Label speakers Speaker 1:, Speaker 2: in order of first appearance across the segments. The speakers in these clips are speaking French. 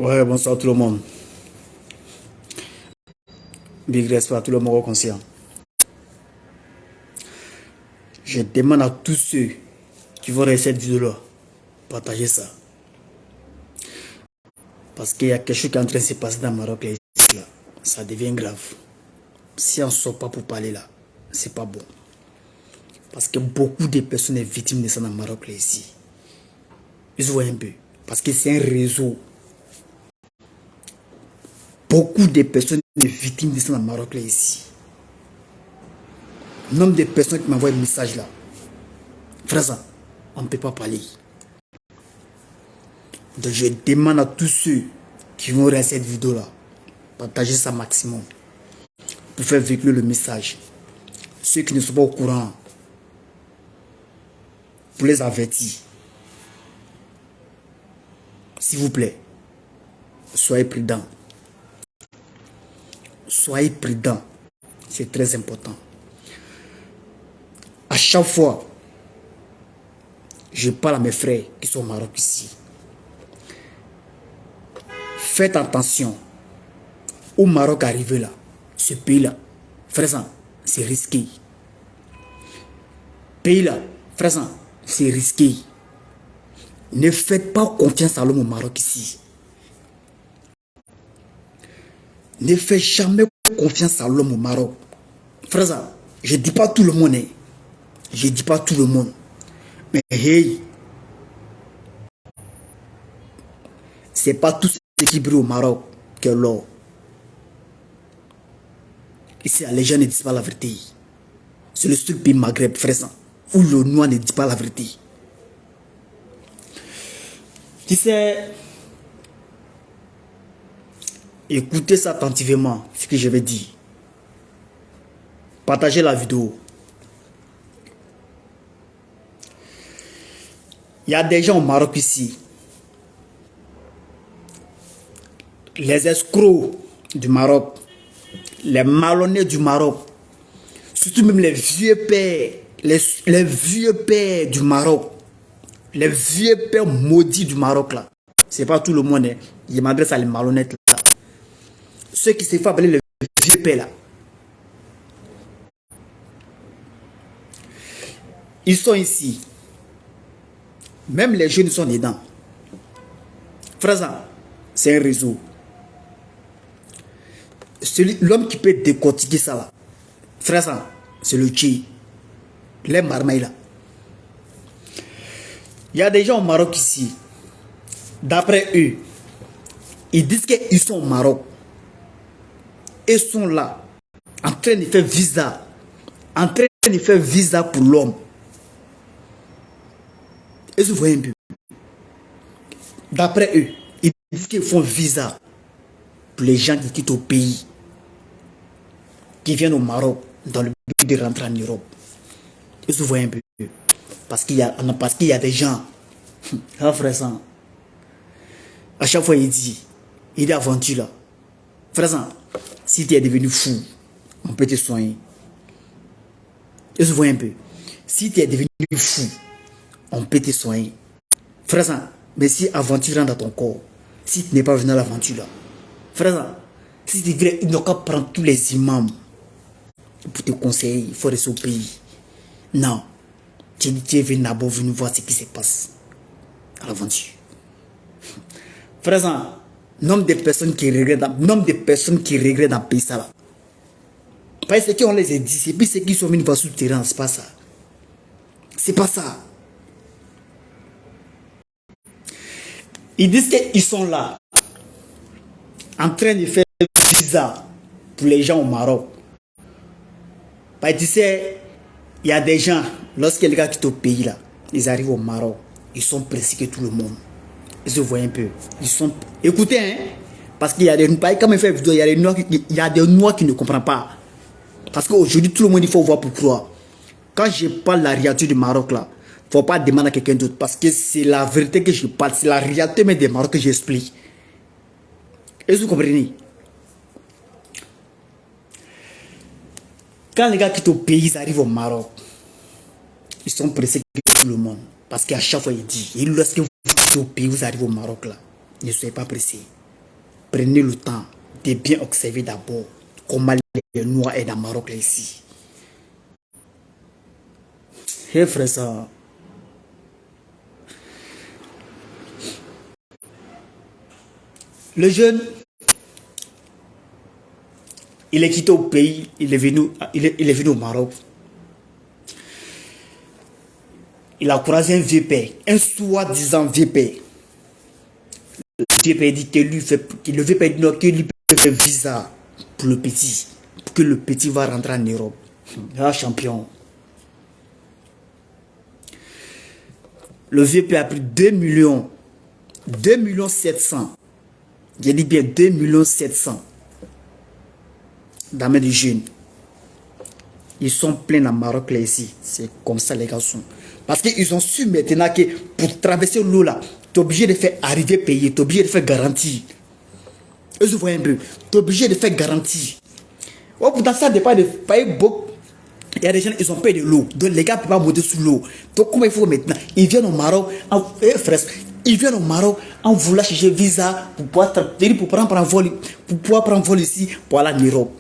Speaker 1: Ouais, bonsoir tout le monde. Big respect à tout le monde conscient. Je demande à tous ceux qui vont regarder cette vidéo-là, partager ça. Parce qu'il y a quelque chose qui est en train de se passer dans le Maroc là, ici, là. Ça devient grave. Si on ne sort pas pour parler là, c'est pas bon. Parce que beaucoup de personnes sont victimes de ça dans le Maroc là, ici. Ils se voient un peu. Parce que c'est un réseau. Beaucoup de personnes sont victimes de ça dans le Maroc là, ici. Le nombre de personnes qui m'envoient un message là. Frère, on ne peut pas parler. Donc je demande à tous ceux qui vont regarder cette vidéo là, partager ça maximum. Pour faire véhiculer le message. Ceux qui ne sont pas au courant, pour les avertir. S'il vous plaît, soyez prudents. Soyez prudents. C'est très important. À chaque fois, je parle à mes frères qui sont au Maroc ici. Faites attention. Au Maroc arrivé là, ce pays-là, frère, c'est risqué. Pays-là, frère, c'est risqué. Ne faites pas confiance à l'homme au Maroc ici. Ne faites jamais confiance à l'homme au Maroc. Frère, je ne dis pas tout le monde. Hein. Je ne dis pas tout le monde. Mais hey, c'est pas tout ce qui brille au Maroc que l'or. Ici, les gens ne disent pas la vérité. C'est le seul pays Maghreb, frère, où le noir ne dit pas la vérité. Tu sais, écoutez ça attentivement, ce que je vais dire. Partagez la vidéo. Il y a des gens au Maroc ici. Les escrocs du Maroc. Les malhonnêtes du Maroc. Surtout même les vieux pères. Les vieux pères du Maroc. Les vieux pères maudits du Maroc là. C'est pas tout le monde. Hein. Je m'adresse à les malhonnêtes là. Ceux qui se font appeler les vieux pères là. Ils sont ici. Même les jeunes sont dedans. Frère, c'est un réseau. L'homme qui peut décortiquer ça là. Frère, c'est le Tché. Les marmailles là. Il y a des gens au Maroc ici. D'après eux, ils disent qu'ils sont au Maroc. Ils sont là. En train de faire visa. En train de faire visa pour l'homme. Ils se voient un peu. D'après eux, ils disent qu'ils font visa pour les gens qui quittent au pays. Qui viennent au Maroc dans le but de rentrer en Europe. Ils se voient un peu. Parce qu'il y a des gens. Ah, frère, ça. À chaque fois, il dit aventure là. Frère, si tu es devenu fou, on peut te soigner. Ils se voient un peu. Si tu es devenu fou, on peut te soigner. Frère, mais si aventure rentre dans ton corps, si tu n'es pas venu à l'aventure là, frère, si tu veux, il n'y a qu'à prendre tous les imams pour te conseiller, il faut rester au pays. Non. Tu es venu d'abord venir voir ce qui se passe à l'aventure. Frère, nombre de personnes qui regrettent dans le pays ça là. Parce qu'on les a dit, c'est puis ceux qui sont venus voir sur le terrain, c'est pas ça. C'est pas ça. Ils disent qu'ils sont là, en train de faire visa pour les gens au Maroc. Parce que tu sais, il y a des gens, lorsque les gars quittent au pays là, ils arrivent au Maroc, ils sont pressés que tout le monde. Ils se voient un peu. Ils sont. Écoutez, hein, parce qu'il y a des noirs, comme il fait vidéo, il y a des noirs qui ne comprennent pas. Parce qu'aujourd'hui, tout le monde, il faut voir pour croire. Quand je parle de la réalité du Maroc là, il ne faut pas demander à quelqu'un d'autre. Parce que c'est la vérité que je parle, c'est la réalité même des Maroc que j'explique. Est-ce que vous comprenez? Quand les gars quittent au pays, ils arrivent au Maroc. Ils sont pressés que tout le monde. Parce qu'à chaque fois, il dit, lorsque vous quittez au pays, vous arrivez au Maroc là. Ne soyez pas pressés. prenez le temps de bien observer d'abord comment les Noirs est dans le Maroc là, ici. Hé frère ça. Le jeune, il est quitté au pays, il est venu au Maroc. Il a croisé un vieux père, un soi-disant vieux père. Le vieux père dit que le vieux père dit non, que lui peut faire visa pour le petit, pour que le petit va rentrer en Europe. Ah, champion. Le vieux père a pris 2 millions 700. J'ai dit bien 2 700 000 dans la main du jeune. Ils sont pleins dans le Maroc là ici. C'est comme ça les garçons. Parce qu'ils ont su maintenant que pour traverser l'eau là, tu es obligé de faire arriver payer, tu es obligé de faire garantie. Eux, vous voyez un peu. Tu es obligé de faire garantie. Oh, pourtant, ça dépend de payer beaucoup. Il y a des gens, ils ont payé de l'eau. Donc les gars ne peuvent pas monter sous l'eau. Donc comment il faut maintenant? Ils viennent au Maroc, ils viennent au Maroc en voulant chercher visa pour pouvoir prendre un vol, pour pouvoir prendre un vol ici pour aller en Europe.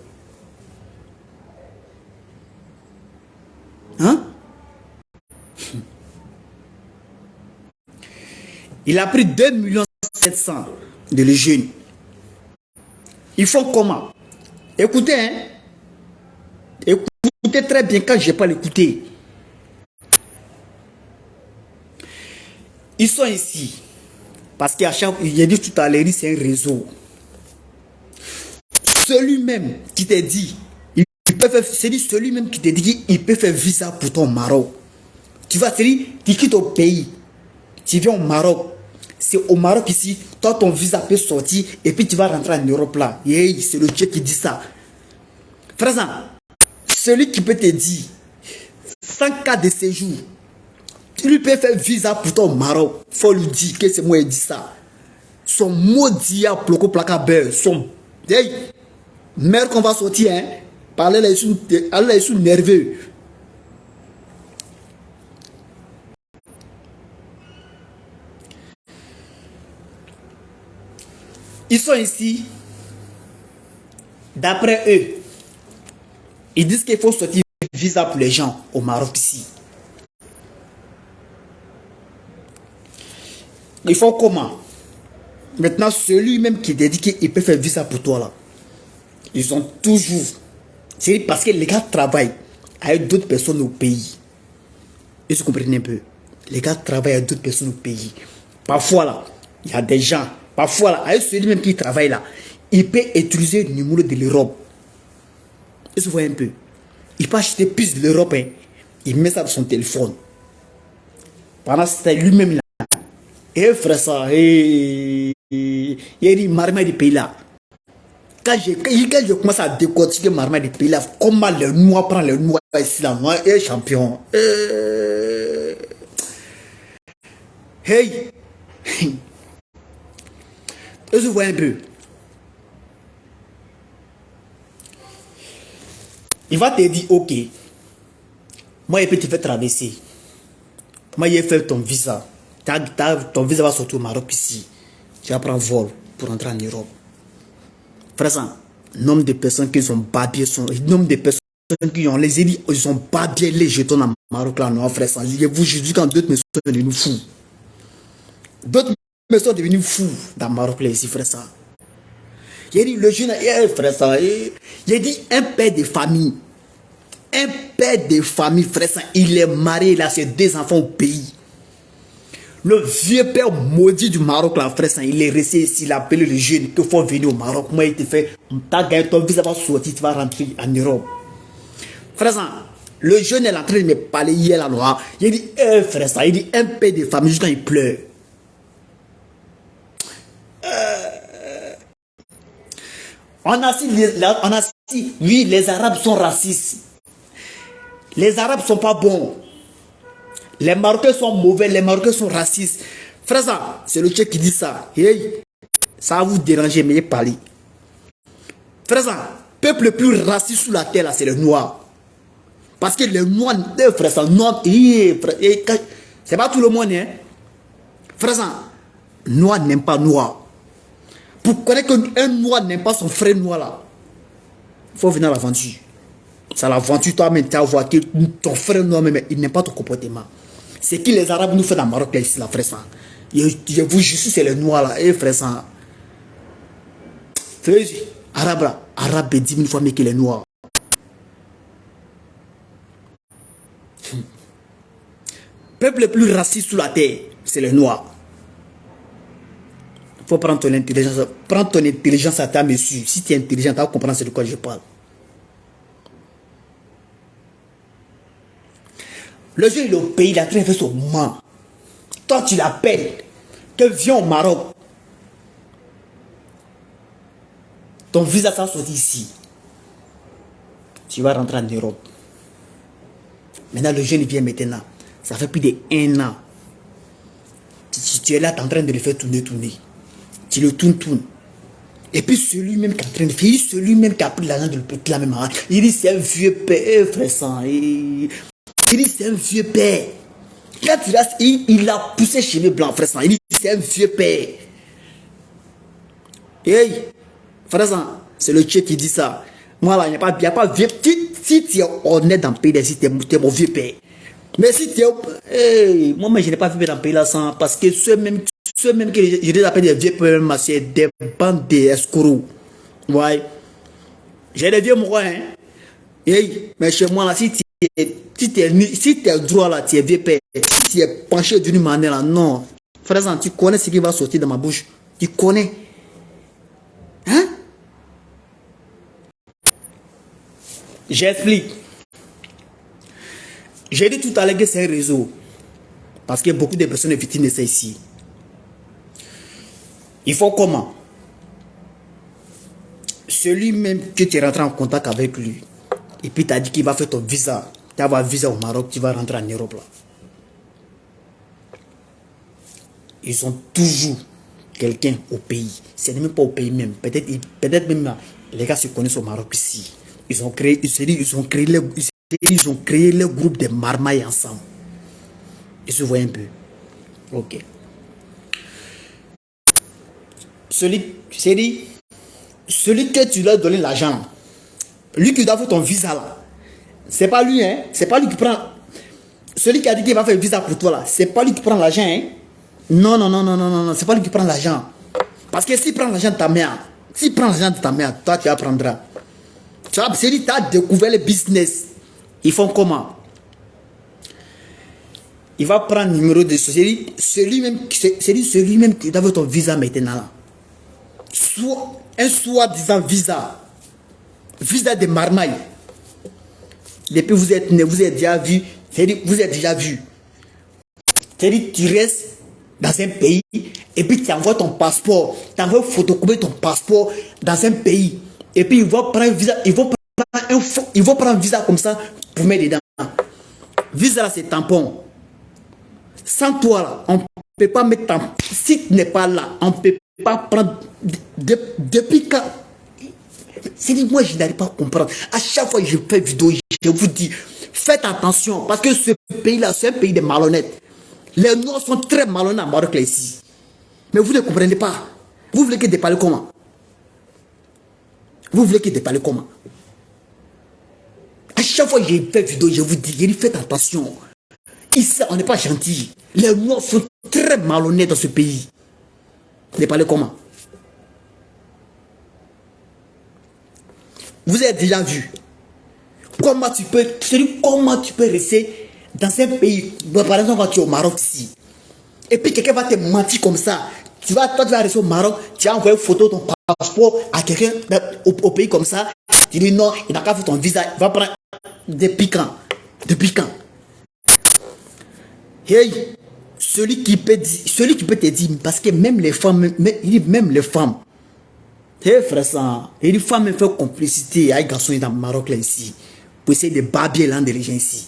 Speaker 1: Hein? Il a pris 2 700 000 de les jeunes. Ils font comment? Écoutez, hein? Écoutez très bien quand je n'ai pas l'écouter. Ils sont ici. Parce qu'à chaque fois, il a dit tout à l'heure, c'est un réseau. Celui-même qui t'a dit, c'est celui-même qui t'a dit qu'il peut faire visa pour ton Maroc. Tu vas te dire, tu quittes ton pays. Tu viens au Maroc. C'est au Maroc ici, toi ton visa peut sortir et puis tu vas rentrer en Europe là. Hey, c'est le Dieu qui dit ça. Frère, celui qui peut te dire, sans cas de séjour, tu lui peux faire visa pour ton Maroc. Il faut lui dire que c'est moi qui dis ça. Son maudit à bloquer placard beurre. Son. Hey, mère qu'on va sortir, hein. Parler là, ils sont nerveux. Ils sont ici. D'après eux, ils disent qu'il faut sortir visa pour les gens au Maroc ici. Ils font comment? Maintenant, celui-même qui dit qu'il peut faire visa pour toi là, ils ont toujours. C'est parce que les gars travaillent avec d'autres personnes au pays. Et vous comprenez un peu? Les gars travaillent avec d'autres personnes au pays. Parfois là, il y a des gens. Parfois là, avec celui-même qui travaille là, il peut utiliser le numéro de l'Europe. Et vous voyez un peu? Il peut acheter plus de l'Europe. Hein. Il met ça dans son téléphone. Pendant ce temps, lui-même là. Et frère ça, il y a des marmets du pays là. Quand je commence à décortiquer marmets du pays là, comment les Noirs prennent les Noirs ici là, moi, et champion. Hey! Est-ce que vous voyez un peu? Il va te dire, ok, moi, il peut te faire traverser. Moi, il fait ton visa. Ton visa va sortir au Maroc ici. Tu vas prendre vol pour entrer en Europe. Frère, nombre de personnes qui sont babiers, nombre de personnes qui ont les élites, ils sont babiers les jetons dans le Maroc là, non, frère. Je vous dis quand d'autres personnes sont devenues fous. D'autres personnes sont devenues fous dans le Maroc là, ici, frère. Il a dit, le jeune, frère, il a dit, un père de famille. Un père de famille, frère, il est marié, il a ses 2 enfants au pays. Le vieux père maudit du Maroc, là, frère, il est resté ici, il a appelé le jeune, qu'il faut venir au Maroc. Moi, il te fait, tu as gagné ton visa, va sortir, tu vas rentrer en Europe. Frère, le jeune est en train de me parler hier, là, noir. Il dit, frère, il dit, un père de famille, jusqu'à il pleure. On a dit, oui, les Arabes sont racistes. Les Arabes sont pas bons. Les Marocains sont mauvais, les Marocains sont racistes. Frère, ça, c'est le Tchèque qui dit ça. Hey, ça va vous déranger, mais parlez. Frère, ça, peuple le plus raciste sous la terre, là, c'est le noir. Parce que les noirs, frère, ça, noir, c'est pas tout le monde, hein. Frère, ça, noir n'aime pas noir. Pour connaître qu'un noir n'aime pas son frère noir là, il faut venir à l'aventure. C'est l'aventure, toi-même, tu as voir que ton frère noir, même, il n'aime pas ton comportement. C'est qui les Arabes nous font dans le Maroc, là, ici, là, frère sang. Je vous jure, c'est les noirs là, et frère sang. Frère, Arabe là, Arabe est 10 000 fois mieux que les noirs. Peuple le plus raciste sous la terre, c'est les noirs. Il faut prendre ton intelligence. Prends ton intelligence à ta mesure. Si tu es intelligent, tu vas comprendre de quoi je parle. Le jeune, il est au pays, il a très fait son man. Toi, tu l'appelles. Que viens au Maroc. Ton visa sera sorti ici. Tu vas rentrer en Europe. Maintenant, le jeune, il vient maintenant. Ça fait plus d'1 an. Tu es là, tu es en train de le faire tourner. Tu le tournes. Et puis celui-même qui est en train de faire, celui-même qui a pris l'argent de le petit là même, il dit c'est un vieux père, frère sang. Il dit c'est un vieux père. Quand il a poussé cheveux blancs, frère sang. Il dit c'est un vieux père. Hey, frère sang, c'est le Tchèque qui dit ça. Moi là, il n'y a pas vieux. Si tu es honnête dans le pays, si tu es mon vieux père. Mais si tu es... Hey, moi, je n'ai pas vu dans le pays là sans... Parce que ceux-mêmes que je les appelle des vieux pères, c'est des bandes d'escrocs. Ouais. J'ai des vieux mois, hein. Hey, mais chez moi là, si tu es droit là, tu es vieux père. Tu es penché d'une manière là, non. Frère, tu connais ce qui va sortir dans ma bouche. Tu connais. Hein? J'explique. J'ai dit tout à l'heure que c'est un réseau. Parce que beaucoup de personnes victimes de ça ici. Il faut comment? Celui même que tu es rentré en contact avec lui. Et puis tu as dit qu'il va faire ton visa. Tu vas avoir un visa au Maroc, tu vas rentrer en Europe là. Ils ont toujours quelqu'un au pays. Ce n'est même pas au pays même. Peut-être même les gars se connaissent au Maroc ici. Ils ont créé le groupe des marmailles ensemble. Ils se voient un peu. Ok. Celui que tu leur as donné l'argent, lui qui doit faire ton visa là, c'est pas lui, hein. C'est pas lui qui prend. Celui qui a dit qu'il va faire le visa pour toi là, c'est pas lui qui prend l'argent, hein. Non, c'est pas lui qui prend l'argent. Parce que s'il prend l'argent de ta mère, toi tu apprendras. Tu vois, c'est lui qui a découvert le business. Ils font comment? Il va prendre le numéro de société. Celui-même qui doit faire ton visa maintenant là. Soit un soi-disant visa. Visa de marmaille. Depuis vous êtes né, vous êtes déjà vu. Vous êtes déjà vu. C'est-à-dire tu restes dans un pays et puis tu envoies ton passeport. Tu envoies photocopier ton passeport dans un pays. Et puis ils vont prendre un visa. Ils vont prendre un visa comme ça pour mettre dedans. Visa là c'est tampon. Sans toi là, on ne peut pas mettre tampon. Si tu n'es pas là, on ne peut pas prendre. Depuis quand? C'est dit, moi je n'arrive pas à comprendre. À chaque fois que je fais vidéo, je vous dis, faites attention parce que ce pays là, c'est un pays de malhonnêtes. Les Noirs sont très malhonnêtes en Maroc là ici. Mais vous ne comprenez pas. Vous voulez que je parle comment? À chaque fois que je fais vidéo, je vous dis, faites attention. Ici, on n'est pas gentil. Les Noirs sont très malhonnêtes dans ce pays. Vous parlez comment? Vous avez déjà vu comment tu peux rester dans un pays, par exemple quand tu es au Maroc ici, et puis quelqu'un va te mentir comme ça. Toi tu vas rester au Maroc, tu as envoyé une photo de ton passeport à quelqu'un au pays comme ça, tu dis non, il n'a qu'à faire ton visa, il va prendre des piquants. Hey, celui qui peut te dire, parce que même les femmes, hey frère ça, les femmes me font complicité avec les garçons dans le Maroc là ici, pour essayer de babiller l'un des gens ici.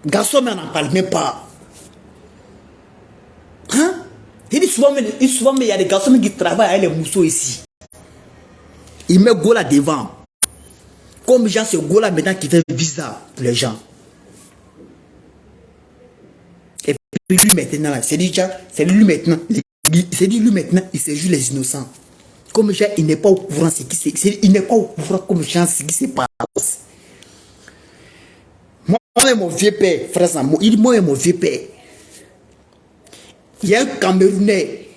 Speaker 1: Garçons mais on n'en parle même pas. Hein? Il dit souvent mais il y a des garçons qui travaillent avec les mousseaux ici. Il met Gola devant. Comme Jean, c'est Gola maintenant qui fait visa pour les gens. Et puis lui maintenant, c'est lui maintenant, les C'est dit, lui maintenant, il se joue les innocents. Comme genre, il n'est pas au courant ce qui se passe. Il n'est pas au courant comme genre ce qui se passe. Moi et mon vieux père, frère Sam, moi et mon vieux père, il y a un Camerounais.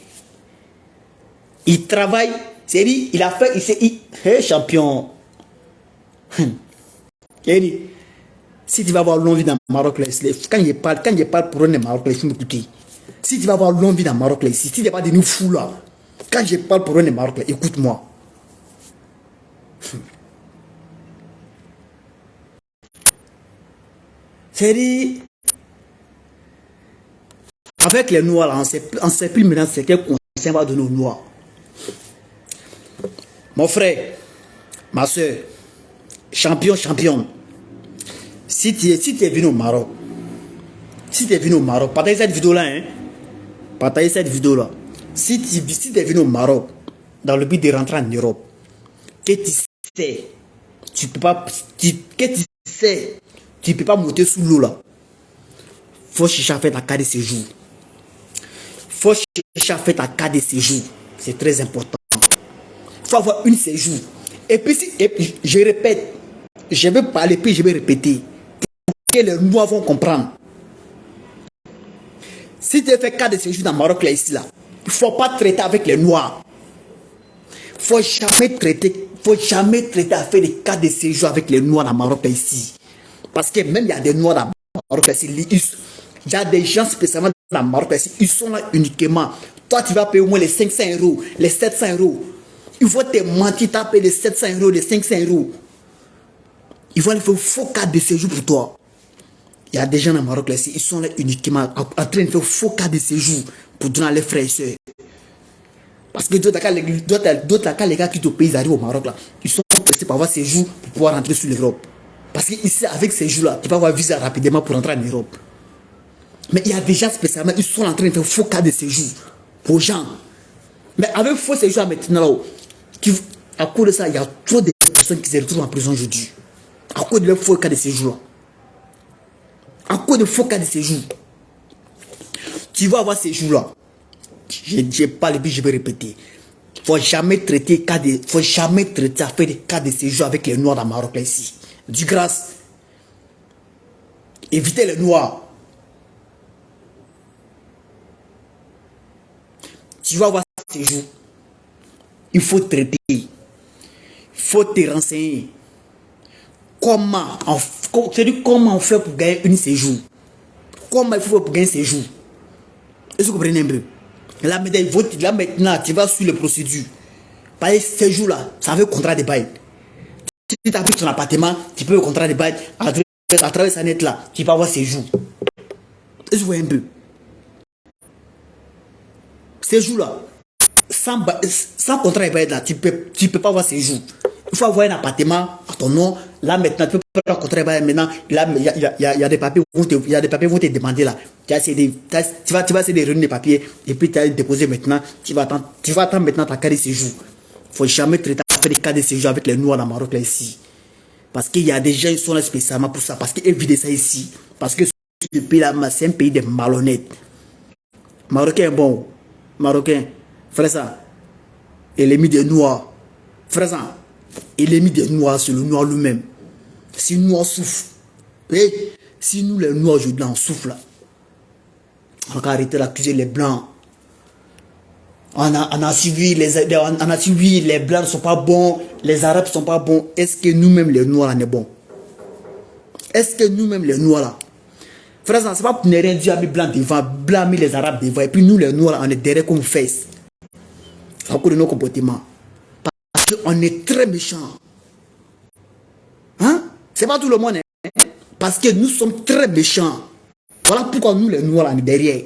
Speaker 1: Il travaille, c'est dit, il a fait, il champion. Il dit, si tu vas avoir longue vie dans le Maroc, là, quand il parle pour un Maroc, il faut m'écouter. Si tu vas avoir longue vie dans le Maroc, là, si tu n'es pas de nous fous là, quand je parle pour un Maroc, là, écoute-moi. C'est dit, avec les Noirs, là, on ne sait plus maintenant c'est quel conseil va donner aux Noirs. Mon frère, ma soeur, championne, si tu es venu au Maroc, partagez cette vidéo-là, hein, partagez cette vidéo-là. Si tu es venu au Maroc, dans le but de rentrer en Europe, que tu sais, tu peux pas, tu peux pas monter sous l'eau là. Faut chercher à faire ta carte de séjour. C'est très important. Faut avoir une séjour. Et puis, je répète, je vais parler, puis je vais répéter. Pour que les Noirs vont comprendre. Si tu fais cas de séjour dans le Maroc, là, ici, là, il ne faut pas traiter avec les Noirs. Il ne faut jamais traiter à faire des cas de séjour avec les Noirs dans le Maroc, là, ici. Parce que même il y a des Noirs dans le Maroc, là, ici. Il y a des gens spécialement dans le Maroc, là, ici. Ils sont là uniquement. Toi, tu vas payer au moins les 500 €, les 700 €. Il faut te mentir, tu as payé les 700 €, les 500 €. Ils vont faire faux cas de séjour pour toi. Il y a des gens dans le Maroc, là, ils sont là uniquement en train de faire faux cas de séjour pour donner à leurs frères et sœurs. Parce que d'autres cas, les gars qui te payent, ils arrivent au Maroc, là, ils sont pressés pour avoir séjour pour pouvoir rentrer sur l'Europe. Parce qu'ici, avec ces jours-là, tu vas avoir visa rapidement pour rentrer en Europe. Mais il y a des gens spécialement, ils sont en train de faire faux cas de séjour pour gens. Mais avec faux séjour maintenant, à cause de ça, il y a trop de personnes qui se retrouvent en prison aujourd'hui. À cause de leur faux cas de séjour. À cause de faux cas de séjour. Tu vas avoir ces jours-là. Je parle et puis je vais répéter. Il ne faut jamais traiter à faire des cas de séjour avec les Noirs dans le Maroc, là, ici. Du grâce. Évitez les Noirs. Tu vas avoir ces jours. Il faut traiter. Il faut te renseigner. Comment on fait pour gagner un séjour? Comment il faut faire pour gagner un séjour? Est-ce que vous comprenez un peu? Là maintenant, tu vas sur les procédures. Par ce séjour-là, ça veut contrat de bail. Si tu habites ton appartement, tu peux le contrat de bail à travers sa net là, tu vas avoir séjour. Est-ce que vous voyez un peu? Séjour-là, sans contrat de bail là, tu peux pas avoir séjour. Il faut avoir un appartement à ton nom. Là maintenant, tu peux pas avoir un contrat de bail. Maintenant, là, il y a des papiers vont te demander là. Tu vas essayer de réunir les papiers et puis tu vas déposer maintenant. Tu vas attendre maintenant ta carte de séjour. Il ne faut jamais traiter à faire des cas de séjour avec les Noirs dans le Maroc là ici. Parce qu'il y a des gens qui sont là spécialement pour ça. Parce qu'ils évitent ça ici. Parce que ce pays là, c'est un pays de malhonnêtes. Marocain bon. Marocain. Frère ça. Et l'ennemi des Noirs. Frère ça. Et l'ennemi des Noirs, c'est le Noir lui-même. Si nous on souffre. Si nous les Noirs aujourd'hui on souffre là. On va arrêter d'accuser les Blancs. On a suivi les Blancs ne sont pas bons, les Arabes ne sont pas bons. Est-ce que nous-mêmes les Noirs là, on est bons? Est-ce que nous-mêmes les Noirs là? Frère, ce n'est pas pour ne rien dire à mes Blancs devant, blâmer les Arabes devant. Et puis nous les Noirs là, on est derrière comme fesses. C'est à cause de nos comportements. Parce qu'on est très méchants. Hein? C'est pas tout le monde. Hein? Parce que nous sommes très méchants. Voilà pourquoi nous les Noirs là, on est derrière.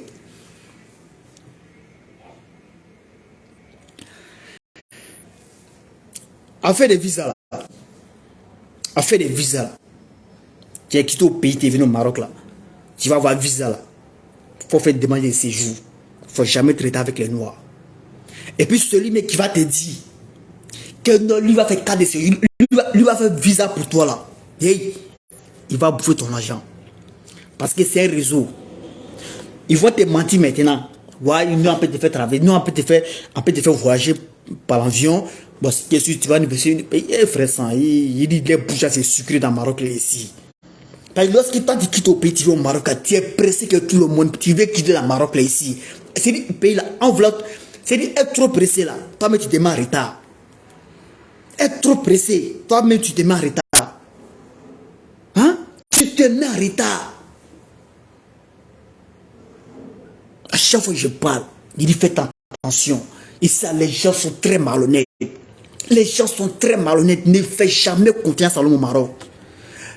Speaker 1: Affaire des visas là. Affaire des visas là. Tu es quitté au pays, tu es venu au Maroc là. Tu vas avoir visa là. Il faut faire une demande de séjour. Il ne faut jamais traiter avec les Noirs. Et puis celui qui va te dire que non, lui va faire cas de séjour. Lui va faire visa pour toi là. Hey, il va bouffer ton argent. Parce que c'est un réseau. Ils vont te mentir maintenant. Ouais, nous, on peut te faire travailler. Nous, on peut te faire voyager par l'avion. Bon, bien sûr, tu vas négocier une pays. Eh, frère, ça, il dit les bouches, c'est sucré dans le Maroc, là, ici. Parce que lorsque toi, tu quittes au pays, tu vas au Maroc, tu es pressé que tout le monde, tu veux quitter le Maroc, là, ici. C'est dit, pays, là, enveloppe. C'est dit, être trop pressé, là. Toi-même, tu te mets en retard. Être trop pressé, toi-même, tu te mets en retard. Hein? Tu te mets en retard. À chaque fois que je parle, il dit faites attention. Ici, les gens sont très malhonnêtes. Les gens sont très malhonnêtes. Ne faites jamais confiance à l'homme au Maroc.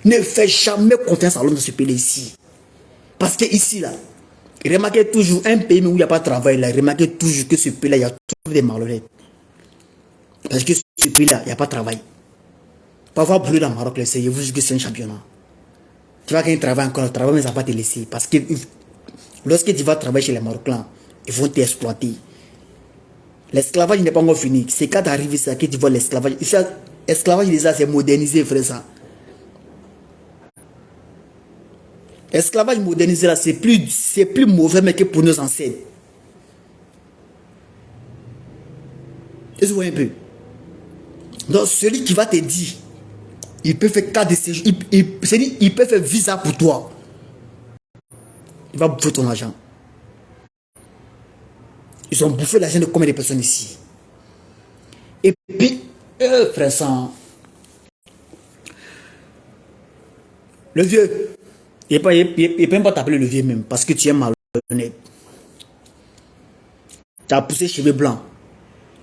Speaker 1: Ne faites jamais confiance à l'homme dans ce pays ici. Parce que ici, là, remarquez toujours, un pays où il n'y a pas de travail, là, remarquez toujours que ce pays-là, il y a toujours des malhonnêtes. Parce que ce pays-là, il n'y a pas de travail. Parfois, brûler dans le Maroc, je vous dis que c'est un championnat. Tu vas gagner un travail encore, le travail, mais ça ne va pas te laisser. Parce que lorsque tu vas travailler chez les Marocains, ils vont t'exploiter. L'esclavage n'est pas encore fini. C'est quand tu arrives ici que tu vois l'esclavage. L'esclavage, déjà, c'est modernisé, frère. Ça. L'esclavage modernisé, là, c'est plus mauvais mais que pour nos ancêtres. Tu vois un peu. Donc, celui qui va te dire, il peut faire cas de séjour, il peut faire visa pour toi. Il va bouffer ton argent. Ils ont bouffé l'argent de combien de personnes ici? Et puis, frère, ça, le vieux, il ne peut même pas t'appeler le vieux même, parce que tu es malhonnête. Tu as poussé cheveux blancs.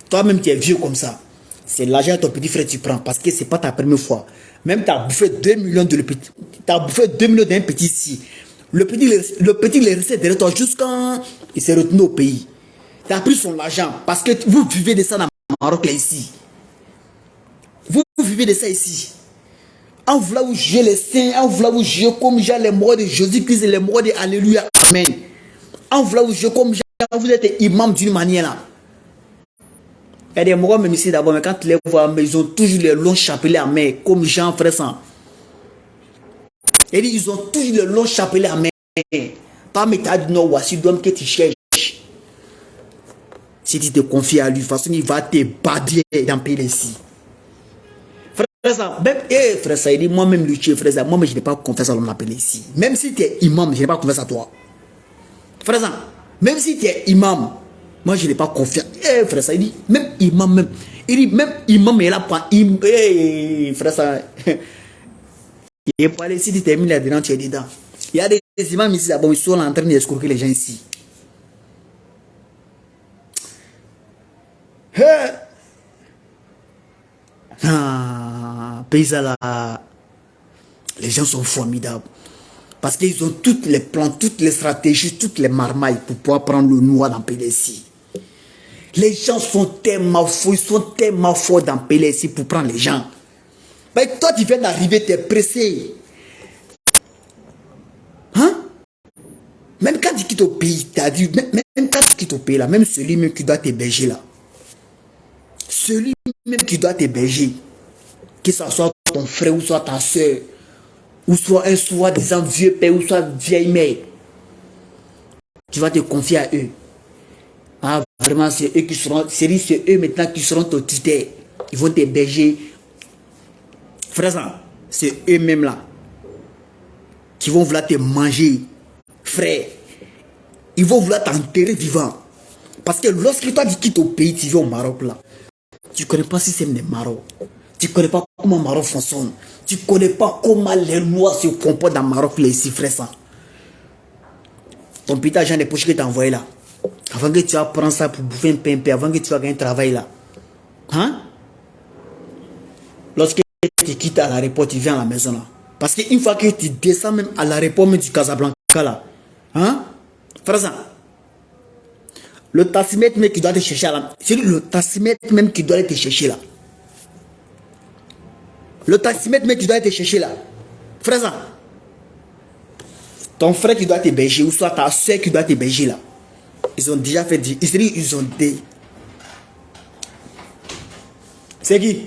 Speaker 1: Toi-même, tu es vieux comme ça. C'est l'argent de ton petit frère que tu prends, parce que ce n'est pas ta première fois. Même tu as bouffé 2 millions de le petit. Tu as bouffé 2 millions d'un petit ici. Le petit, il est resté derrière toi jusqu'à il s'est retenu au pays. Tu as pris son argent, parce que vous vivez de ça dans le Maroc, là, ici. Vous vivez de ça ici. En voulant vous jouer les saints, en voulant vous jouer comme j'ai les morts de Jésus-Christ et les morts de Alléluia. Amen. En voulant vous jouer comme vous êtes imam d'une manière là. Il y a des morts même ici d'abord, mais quand tu les vois, ils ont toujours les longs chapelets à main, comme Jean frère sang. Ils ont toujours les longs chapelets à main. Pas méta du nord, voici l'homme que tu cherches. Si tu te confies à lui, de toute façon, il va te bader dans le pays ici. Frère ça, même, frère ça, il dit, moi-même, Lucie, frère ça, moi-même, je n'ai pas confiance à l'homme appelé ici. Même si tu es imam, je n'ai pas confiance à toi. Frère ça, même si tu es imam, moi, je n'ai pas confiance. Frère ça, il dit, même imam, même. Il dit, même imam, il a pas. Frère ça, il est pas allé, si tu termines là-dedans, tu es dedans. Il y a des imams ici, ils sont en train d'escroquer les gens ici. Pays là, les gens sont formidables. Parce qu'ils ont tous les plans, toutes les stratégies, toutes les marmailles pour pouvoir prendre le noir dans PLSI. Les gens sont tellement fous, ils sont tellement forts dans PLSI pour prendre les gens. Mais toi, tu viens d'arriver, tu es pressé. Hein? Même quand tu quittes au pays, tu as dit, même quand tu quittes au pays là, même celui même qui doit t'héberger là. Celui même qui doit t'héberger, que ce soit ton frère ou soit ta soeur, ou soit un soi-disant vieux père ou soit vieille mère, tu vas te confier à eux. Ah, vraiment, c'est eux qui seront, c'est eux maintenant qui seront ton tuteur. Ils vont t'héberger. Frère, c'est eux-mêmes là qui vont vouloir te manger. Frère, ils vont vouloir t'enterrer vivant. Parce que lorsque toi tu quittes au pays, tu vas au Maroc là, tu ne connais pas le système des Maroc. Tu ne connais pas comment le Maroc fonctionne. Tu ne connais pas comment les lois se comportent dans le Maroc, les ici, frère. Ça. Ton petit agent des poches que tu as envoyé là, avant que tu vas prendre ça pour bouffer un pain, avant que tu vas gagner un travail là. Hein? Lorsque tu quittes à l'aéroport, tu viens à la maison là. Parce qu'une fois que tu descends même à l'aéroport même du Casablanca là, hein? Frère, ça. Le taximètre même qui doit te chercher là, c'est le taximètre même qui doit aller te chercher là. Le taximètre même qui doit aller te chercher là. Frère, ça. Ton frère qui doit t'héberger ou soit ta soeur qui doit t'héberger là. Ils ont déjà fait du. Ils ont des. C'est qui?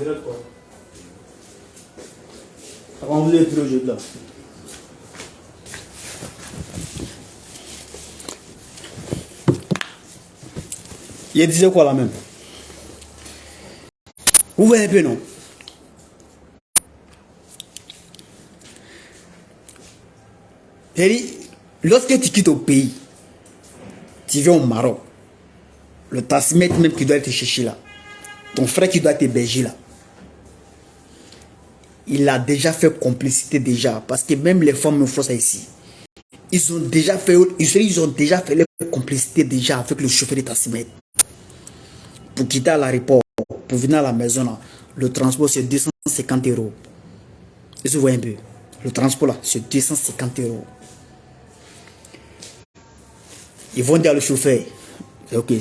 Speaker 1: Internet quoi. Avant vous êtes le jeu là. Il disait quoi là même? Vous voyez un peu non? Lorsque tu quittes au pays, tu viens au Maroc, le taximètre même qui doit te chercher là, ton frère qui doit t'héberger là, il a déjà fait complicité déjà, parce que même les femmes me font ça ici. Ils ont déjà fait leur complicité déjà avec le chauffeur de taximètre. Pour quitter à l'aéroport, pour venir à la maison là, le transport c'est 250 €. Et vous voyez un peu, le transport là c'est 250 €. Ils vont dire au chauffeur, ok,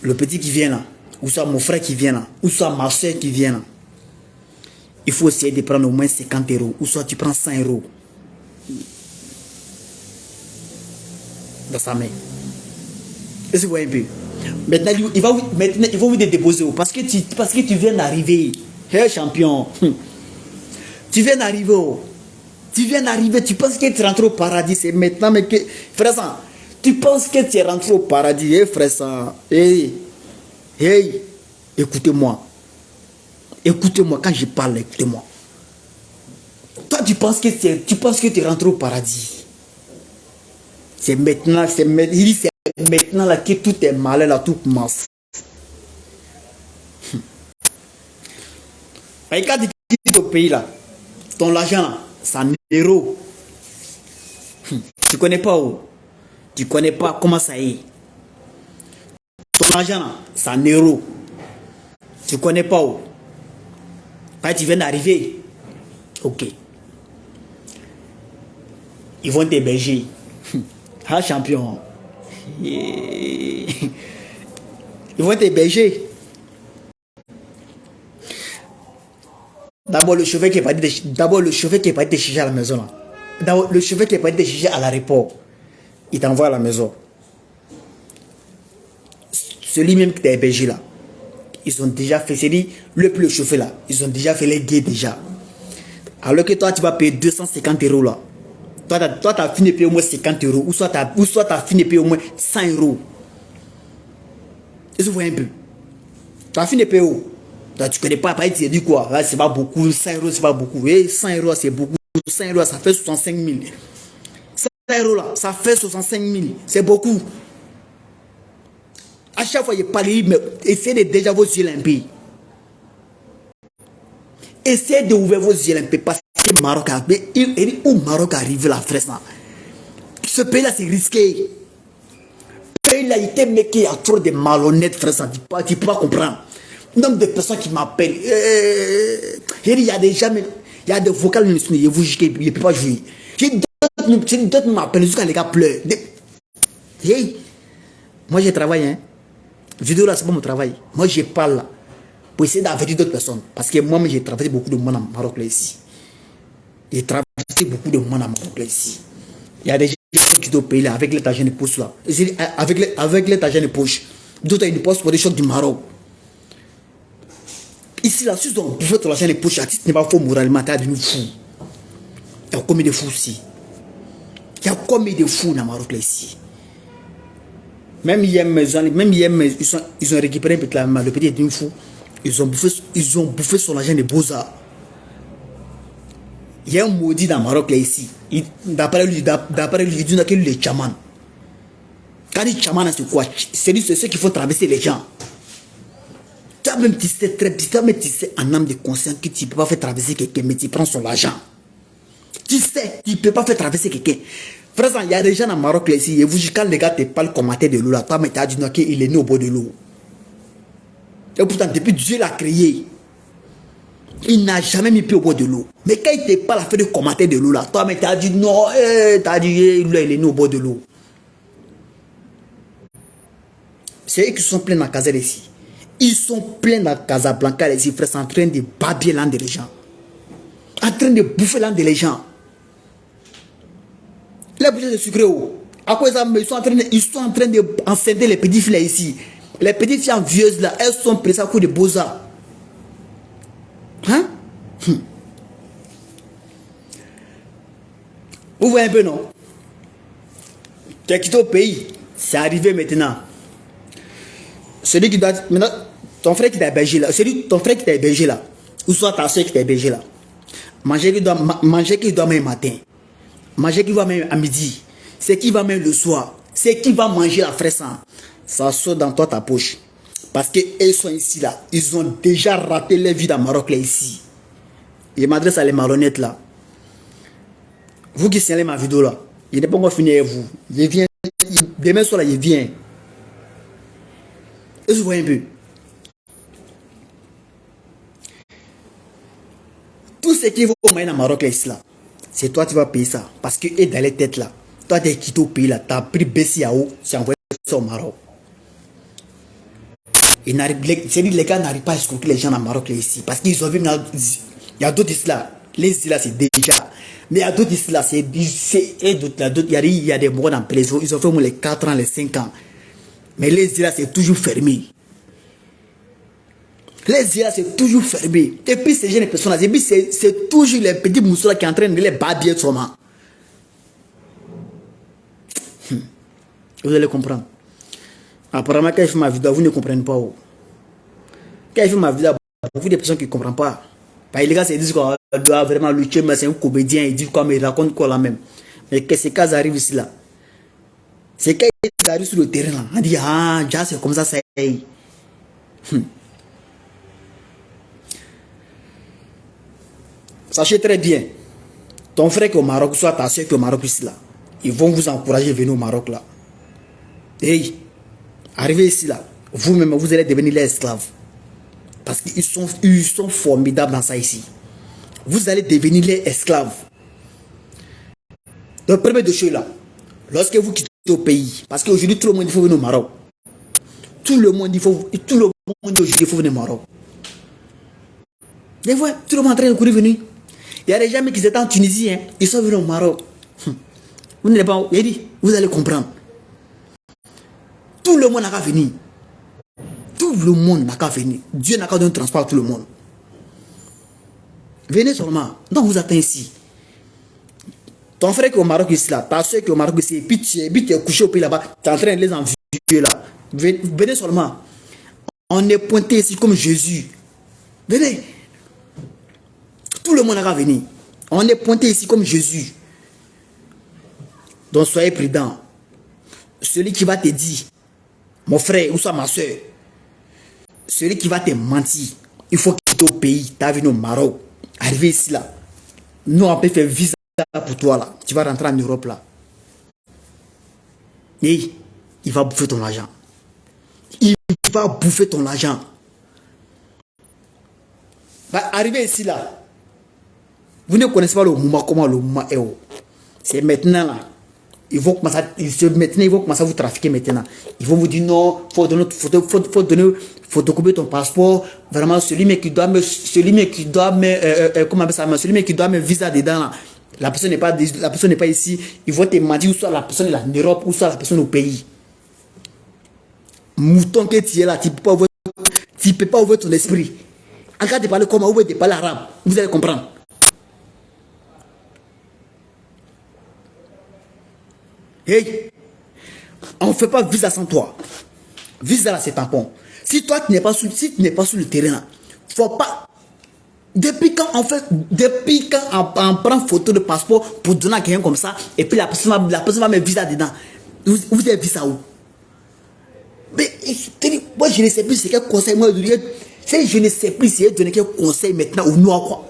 Speaker 1: le petit qui vient là, ou soit mon frère qui vient là, ou soit ma soeur qui vient là, il faut essayer de prendre au moins 50 €, ou soit tu prends 100 € dans sa main. Et vous voyez un peu. Maintenant, ils vont vous déposer parce que tu viens d'arriver. Hey champion, tu viens d'arriver. Tu viens d'arriver, tu penses que tu rentres au paradis, c'est maintenant, mais que... Frère ça, tu penses que tu es rentré au paradis, hey, frère ça, hey, écoutez-moi. Écoutez-moi, quand je parle, écoutez-moi. Toi, tu penses que tu es rentré au paradis. C'est maintenant, il dit c'est maintenant là que tout est malin, là, tout commence. Et quand tu quittes au pays là, ton argent là, c'est en euros. Tu connais pas où? Tu connais pas comment ça est. Ton argent là, c'est en euros. Tu connais pas où? Quand tu viens d'arriver, ok. Ils vont t'héberger. Ah champion. Ils vont t'héberger. D'abord le chauffeur qui est parti te chercher à la maison là. D'abord le chauffeur qui est parti te chercher à l'aéroport, il t'envoie à la maison. Celui même qui t'a hébergé là, ils ont déjà fait, c'est dit le chauffeur là, ils ont déjà fait les guets déjà. Alors que toi tu vas payer 250 € là. Toi tu as fini de payer au moins 50 € ou soit tu as fini de payer au moins 100 €. Et vous voyez un peu. Tu as fini de payer où? Toi, tu connais pas, tu dis quoi? Là, c'est pas beaucoup, 100 € c'est pas beaucoup. Et 100 € c'est beaucoup. 100 € ça fait 65 000. 100 € là, ça fait 65 000. C'est beaucoup. À chaque fois, il parle, mais essayez de déjà vos yeux limpés. Essayez d'ouvrir vos yeux limpés parce que le Maroc où Maroc arrive la fraise là. Ce pays-là, c'est risqué. Ce pays-là, il y a trop de malhonnêtes, frère, ça. Tu peux pas comprendre. Nombre de personnes qui m'appellent. Il y a des gens, il y a des vocales, je vous jure qu'ils ne peuvent pas jouer. D'autres m'appellent jusqu'à les gars pleurent. Hey, moi, je travaille, hein. Vidéo là, c'est pas mon travail. Moi, je parle là pour essayer d'avertir d'autres personnes. Parce que moi, j'ai travaillé beaucoup de monde en Maroc là ici. J'ai travaillé beaucoup de monde en Maroc là ici. Il y a des gens qui sont payés là avec l'état de poche là. Avec l'état de poche. D'autres ont une poche pour des choses du Maroc. Ici, là, si ils ont bouffé ton argent de poche, l'artiste n'est pas faux moralement, t'as devenu fou. Il y a combien de fous ici? Il y a combien de fous dans le Maroc là ici? Même hier, ils ont récupéré un peu le petit est devenu fou. Ils ont bouffé son argent de beaux-arts. Il y a un maudit dans le Maroc là ici. D'après lui, il dit qu'il est chaman. Quand il dit chaman, c'est quoi? C'est ceux qui font traverser les gens. Toi-même, tu sais en âme de conscience que tu ne peux pas faire traverser quelqu'un, mais tu prends son argent. Tu sais, tu ne peux pas faire traverser quelqu'un. Frère, il y a des gens dans le Maroc là ici, et vous, quand les gars te parlent comme de l'eau là, toi, mais tu as dit qu'il est né au bord de l'eau. Et pourtant, depuis Dieu l'a créé, il n'a jamais mis pied au bord de l'eau. Mais quand il te parle à faire de commentaires de l'eau là, toi, mais tu as dit non, tu as dit il est né au bord de l'eau. C'est eux qui sont pleins dans la caserne ici. Ils sont pleins dans Casablanca, les frères, en train de babiller l'un des gens. En train de bouffer l'un des gens. Les bouches de sucre, à quoi ils sont en train de enceinter les petites filles là ici. Les petites filles envieuses là, elles sont prises à coup de beaux-arts. Vous voyez un peu, non? Tu as quitté au pays. C'est arrivé maintenant. Celui qui doit... Maintenant, ton frère qui t'a hébergé là. Ton frère qui t'a hébergé là. Ou soit ta soeur qui t'a hébergé là. Manger qu'il doit même matin. Manger qu'il va même à midi. C'est qui va même le soir. C'est qui va manger la fraise. Ça sort dans toi ta poche. Parce qu'ils sont ici là. Ils ont déjà raté leur vie dans le Maroc là ici. Je m'adresse à les marionnettes là. Vous qui signalez ma vidéo là. Je n'ai pas encore fini avec vous. Je viens. Demain soir là, je viens. Et vous voyez un peu. Tout ce qui va au moyen dans le Maroc là ici là. C'est toi qui vas payer ça. Parce que et dans les têtes là. Toi tu es quitté au pays là. Tu as pris BCAO. Tu as envoyé ça au Maroc. Les gars n'arrivent pas à escroquer les gens dans le Maroc là ici. Parce qu'ils ont vu. Il y a d'autres ici là. Les ici là c'est déjà. Mais il y a d'autres ici là. Il y a des morts dans les ils ont fait au moins les 4 ans, les 5 ans. Mais les ici là c'est toujours fermé. Les ici là c'est toujours fermé. Et puis ces jeunes personnes là. C'est toujours les petits moussous là qui sont en train de les babiller sûrement. Vous allez comprendre. Apparemment, quand je fais ma vidéo, vous ne comprenez pas. Quand je fais ma vidéo, beaucoup de personnes qui ne comprennent pas. Les gars, ils disent qu'on doit vraiment lutter, mais c'est un comédien, ils disent quoi, mais ils racontent quoi là même. Mais que ces cas arrivent ici là. C'est quand ils arrivent sur le terrain là. On dit, ah, déjà c'est comme ça, ça y est. Sachez très bien, ton frère qui est au Maroc, soit ta soeur qui est au Maroc ici là, ils vont vous encourager à venir au Maroc là. Hey, arrivez ici là, vous-même, vous allez devenir les esclaves. Parce qu'ils sont formidables dans ça ici. Vous allez devenir les esclaves. Donc, première de choses là, lorsque vous quittez au pays, parce qu'aujourd'hui, tout le monde il faut venir au Maroc. Tout le monde dit aujourd'hui il faut venir au Maroc. Des fois, tout le monde est en train de courir venir. Il y a des gens qui étaient en Tunisie, hein, ils sont venus au Maroc. Vous n'allez pas, il dit, vous allez comprendre. Tout le monde n'a qu'à venir. Tout le monde n'a qu'à venir. Dieu n'a qu'à donner un transport à tout le monde. Venez seulement. Donc vous attendez ici. Ton frère qui est au Maroc ici là, ta soeur qui est au Maroc ici, et puis tu es couché au pays là-bas, tu es en train de les envier là. Venez seulement. On est pointé ici comme Jésus. Venez. Tout le monde n'a qu'à venir. On est pointé ici comme Jésus. Donc soyez prudents. Celui qui va te dire, mon frère ou soit ma soeur, celui qui va te mentir, il faut quitter au pays, tu as venu au Maroc, arriver ici là. Nous on peut faire visa pour toi là. Tu vas rentrer en Europe là. Et il va bouffer ton argent. Il va bouffer ton argent. Va arriver ici là. Vous ne connaissez pas le moment, comment le moment est. C'est maintenant là. Ils vont commencer à vous trafiquer maintenant. Ils vont vous dire non, faut donner photocopier ton passeport. Vraiment, celui qui doit me visa dedans là. La personne n'est pas ici. Ils vont te mentir, ou soit la personne est là en Europe, ou soit la personne au pays. Mouton que tu es là, tu ne peux pas ouvrir ton esprit. En cas de parler comment, ou de parler arabe, vous allez comprendre. Hey, on ne fait pas visa sans toi. Visa là, c'est tampon. Si toi, tu n'es pas sur le terrain là, faut pas. Depuis quand on prend photo de passeport pour donner à quelqu'un comme ça, et puis la personne va mettre visa dedans. Vous avez visa où? Mais moi, je ne sais plus c'est quel conseil. Moi, je ne sais plus si donner quel conseil maintenant ou nous à quoi.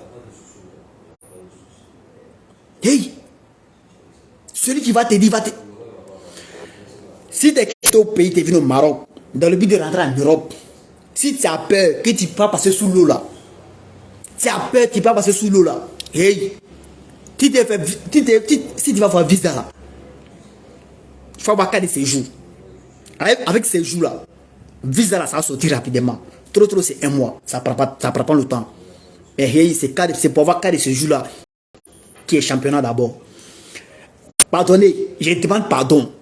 Speaker 1: Hey, celui qui va te dire, si tu es quitté au pays, tu es venu au Maroc, dans le but de rentrer en Europe, si tu as peur que tu vas passer sous l'eau là, hey, si tu vas faire visa là, il faut avoir 4 de séjour. Avec ces jours là, visa là, ça va sortir rapidement. Trop, c'est 1 mois. Ça prend pas le temps. Mais hey, c'est pour avoir 4 de séjour là qui est championnat d'abord. Pardonnez, je demande pardon.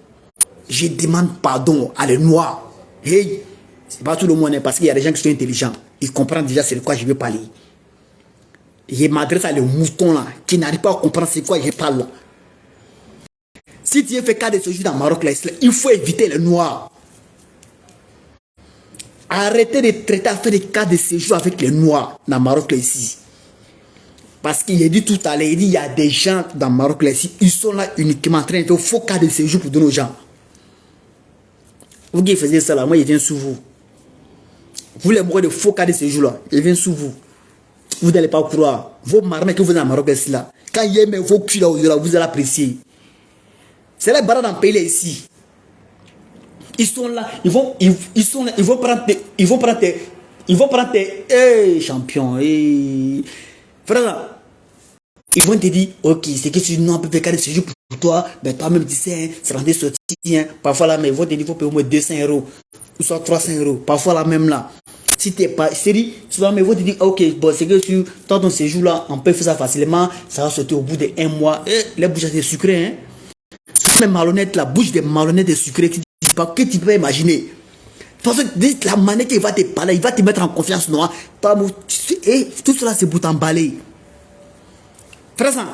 Speaker 1: Je demande pardon à les noirs. Hey, c'est pas tout le monde, parce qu'il y a des gens qui sont intelligents. Ils comprennent déjà c'est de quoi je veux parler. Je m'adresse à les moutons là, qui n'arrivent pas à comprendre c'est quoi je parle là. Si tu fais cas de séjour dans le Maroc, là, il faut éviter les Noirs. Arrêtez de traiter à faire des cas de séjour avec les Noirs dans le Maroc, là, ici. Parce qu'il a dit tout à l'heure, il y a des gens dans le Maroc, là, ici, ils sont là uniquement en train de faire faux cas de séjour pour donner aux gens. Vous qui faisiez ça là, moi, il vient sous vous. Vous les mourrez de faux cas de séjour là, il vient sous vous. Vous n'allez pas croire. Vos marmets que vous avez dans le Maroc, là, quand il y a vos culs là, vous allez apprécier. C'est les barres dans le pays là, ici. Ils sont là, ils vont prendre tes, hey, champion, hey. Frère, ils vont te dire, ok, c'est que tu n'as pas fait cas de séjour pour toi, mais toi-même tu sais, hein, c'est rendu sorti, hein. Parfois là, mais ils vont te dire, il faut payer au moins 200 €, ou soit 300 €, parfois là même là. Si tu n'es pas, c'est dit, souvent, mais ils vont te dire, ok, bon, c'est que sur ton séjour là, on peut faire ça facilement, ça va sortir au bout de 1 mois, et les bouches c'est sucré, hein. Mais malhonnête, la bouche des malhonnêtes est sucrée, tu dis pas, que tu peux imaginer. Parce que la manière qu'il va te parler, il va te mettre en confiance noire. Et tout cela, c'est pour t'emballer. Frère,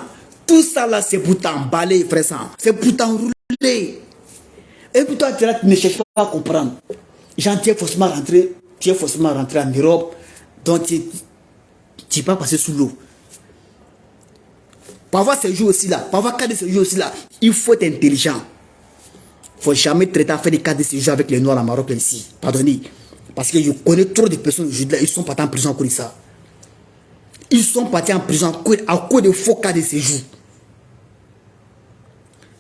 Speaker 1: tout ça là, c'est pour t'emballer, frère. C'est pour t'enrouler. Et puis toi, tu ne cherches pas à comprendre. Genre, tu es forcément rentré en Europe, donc tu ne peux pas passer sous l'eau. Pour avoir ces jours aussi là, pour avoir cas de ces jours aussi là, il faut être intelligent. Il ne faut jamais traiter à faire des cas de séjour avec les Noirs en Maroc là, ici. Pardonnez. Parce que je connais trop de personnes aujourd'hui là, ils sont partis en prison à cause de ça. Ils sont partis en prison à cause de faux cas de séjour.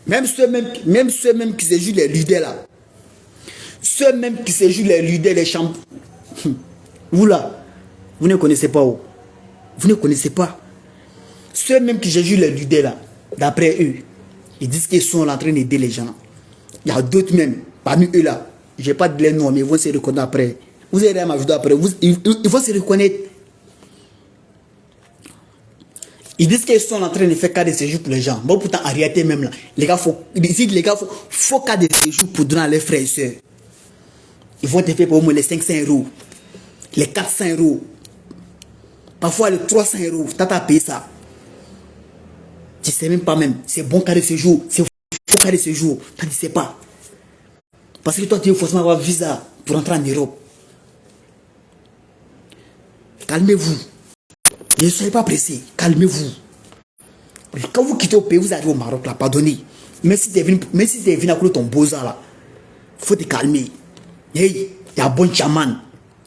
Speaker 1: Même ceux même qui se jouent les leaders là. Ceux même qui se jouent les leaders, les champions. Vous là, vous ne connaissez pas où. Vous ne connaissez pas. Ceux même qui se jouent les leaders là, d'après eux, ils disent qu'ils sont en train d'aider les gens. Il y a d'autres même, parmi eux là, je ne vais pas dire les noms, mais ils vont se reconnaître après. Vous allez ma vidéo après, ils vont se reconnaître. Ils disent qu'ils sont en train de faire cas de séjour pour les gens. Bon, pourtant, en réalité même là, les gars, faut cas de séjour pour donner à leurs frères et soeurs. Ils vont te faire pour au moins les 500 €, les 400 €, parfois les 300 €. Tu as payé ça. Tu ne sais même pas même. C'est bon cas de séjour, c'est faux cas de séjour. Tu ne sais pas. Parce que toi, tu veux forcément avoir un visa pour entrer en Europe. Calmez-vous. Ne soyez pas pressés. Calmez-vous. Quand vous quittez au pays, vous arrivez au Maroc, là, pardonnez. Même si tu es venu à cause de ton beau-ça, là, il faut te calmer. Hey, il y a un bon chaman.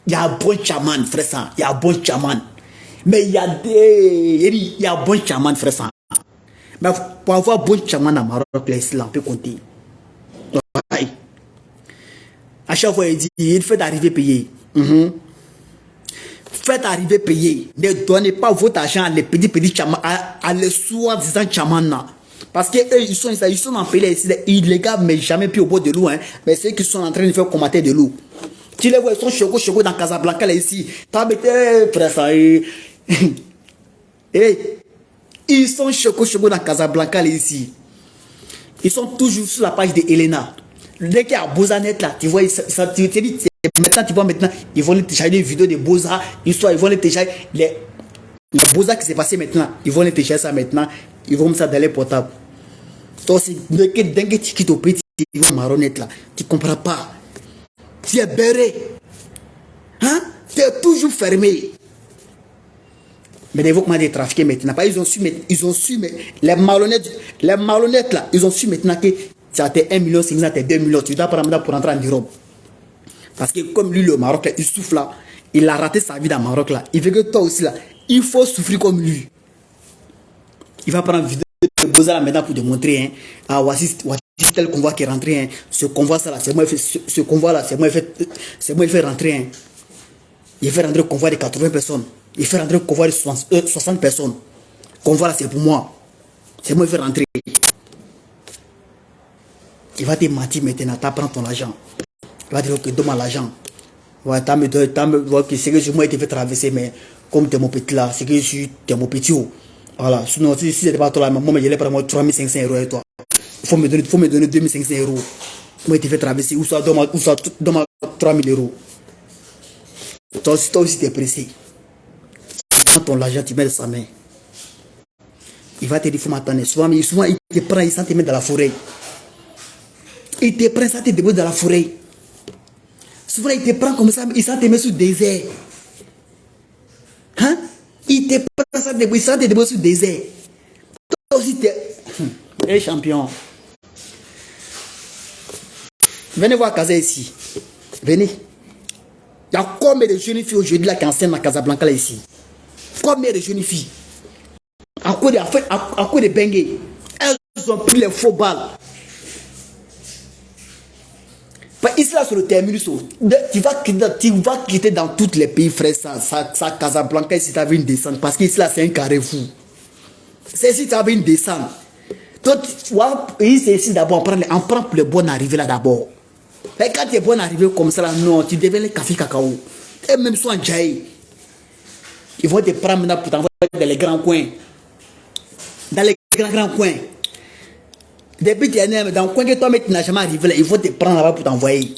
Speaker 1: Il y a un bon chaman, frère ça. Il y a un bon chaman. Mais il y a un bon chaman, frère ça. Mais pour avoir un bon chaman à Maroc, là, on peut compter. Ouais. À chaque fois, il dit, il fait d'arriver payé. Faites arriver payer. Ne donnez pas votre argent à les petits chamans, à les soi-disant chamans. Parce qu'eux, ils sont en pays ici, illégaux, mais jamais plus au bord de l'eau. Hein. Mais ceux qui sont en train de faire commenter de l'eau. Tu les vois, ils sont choco dans Casablanca là ici. T'as mis, frère, ça. Ils sont choco dans Casablanca là ici. Ils sont toujours sur la page de Elena. Dès qu'il y a Bozanet là, tu vois, maintenant, tu vois, ils vont télécharger des vidéos de Boza, ils vont les télécharger, les Boza qui s'est passé maintenant, ils vont les télécharger ça maintenant, ils vont mettre ça dans les portables. Toi, c'est dès que tu quittes au pays, tu vas marronnette là, tu ne comprends pas. Tu es béré. Hein? Tu es toujours fermé. Mais des comment des trafiqués maintenant, ils ont su, mais les malhonnêtes là, ils ont su maintenant que ça t'es 1 million, ça t'es 2 millions, tu dois prendre pour rentrer en Europe. Parce que comme lui, le Maroc, là, il souffle là. Il a raté sa vie dans le Maroc là. Il veut que toi aussi là, il faut souffrir comme lui. Il va prendre une vidéo de Boza là maintenant pour te montrer. Hein. Ah, voici tel convoi qui est rentré. Hein. Ce convoi là, c'est moi ce convoi là, c'est moi il fait rentrer. Hein. Il fait rentrer un convoi de 80 personnes. Il fait rentrer un convoi de 60 personnes. Convoi là, c'est pour moi. C'est moi il fait rentrer. Il va te mentir maintenant, tu prends ton argent. Il va dire que donne-moi l'argent. Ouais, c'est que moi, il te fait traverser, mais comme tu es mon petit là, c'est que tu es mon petit haut. Voilà, sinon, si c'était pas toi là, moi, je l'ai prendre 3500 € avec toi. Il faut me donner 2500 €. Moi, il te fait traverser, ou soit donne-moi 3000 €. Toi aussi, tu es pressé. Prends ton argent, tu mets dans sa main. Il va te dire, il faut m'attendre. Souvent, il te prend, il s'en te met dans la forêt. Il te prend ça, te débrouille dans la forêt. Souvent, il te prend comme ça, il s'en te met sur le désert. Hein? Il te prend ça, il s'en te débrouille sur le désert. Toi aussi, t'es champion. Venez voir Kaza ici. Venez. Il y a combien de jeunes filles aujourd'hui là qui enseignent à Casablanca là ici? Combien de jeunes filles? À cause de Bengue. Elles ont pris les faux balles. Ici là sur le terminus, tu vas quitter dans tous les pays frère ça Casablanca ici tu as vu une descente. Parce qu'ici là c'est un carrefour. C'est ici tu as vu une descente. Toi, tu vois, ici d'abord on prend le bon arrivé là d'abord. Et quand tu es bon arrivé comme ça là, non, tu deviens le café cacao. Et même soit en jaï. Ils vont te prendre maintenant pour t'envoyer dans les grands coins. Dans les grands coins. Depuis tu es né, dans le coin que toi-même tu n'as jamais arrivé là, ils vont te prendre là-bas pour t'envoyer.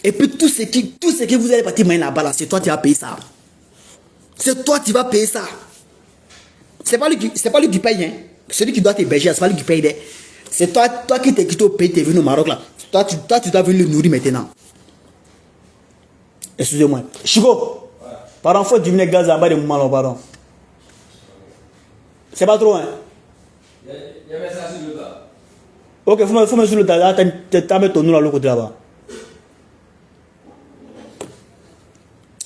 Speaker 1: Et puis tout ce que vous allez partir maintenant là-bas là, c'est toi qui vas payer ça. C'est toi qui vas payer ça. C'est pas lui qui paye, hein. Celui qui doit t'héberger, c'est pas lui qui paye. C'est toi qui t'es quitté au pays, t'es venu au Maroc là. Toi, tu dois venir le nourrir maintenant. Excusez-moi. Chico, pardon, faut diminuer le gaz en bas de moment là, pardon. C'est pas trop, hein?
Speaker 2: Il y avait ça sur le tas.
Speaker 1: Ok, faut mettre sur le tas. Là, t'as mis ton nom là, l'autre côté là-bas.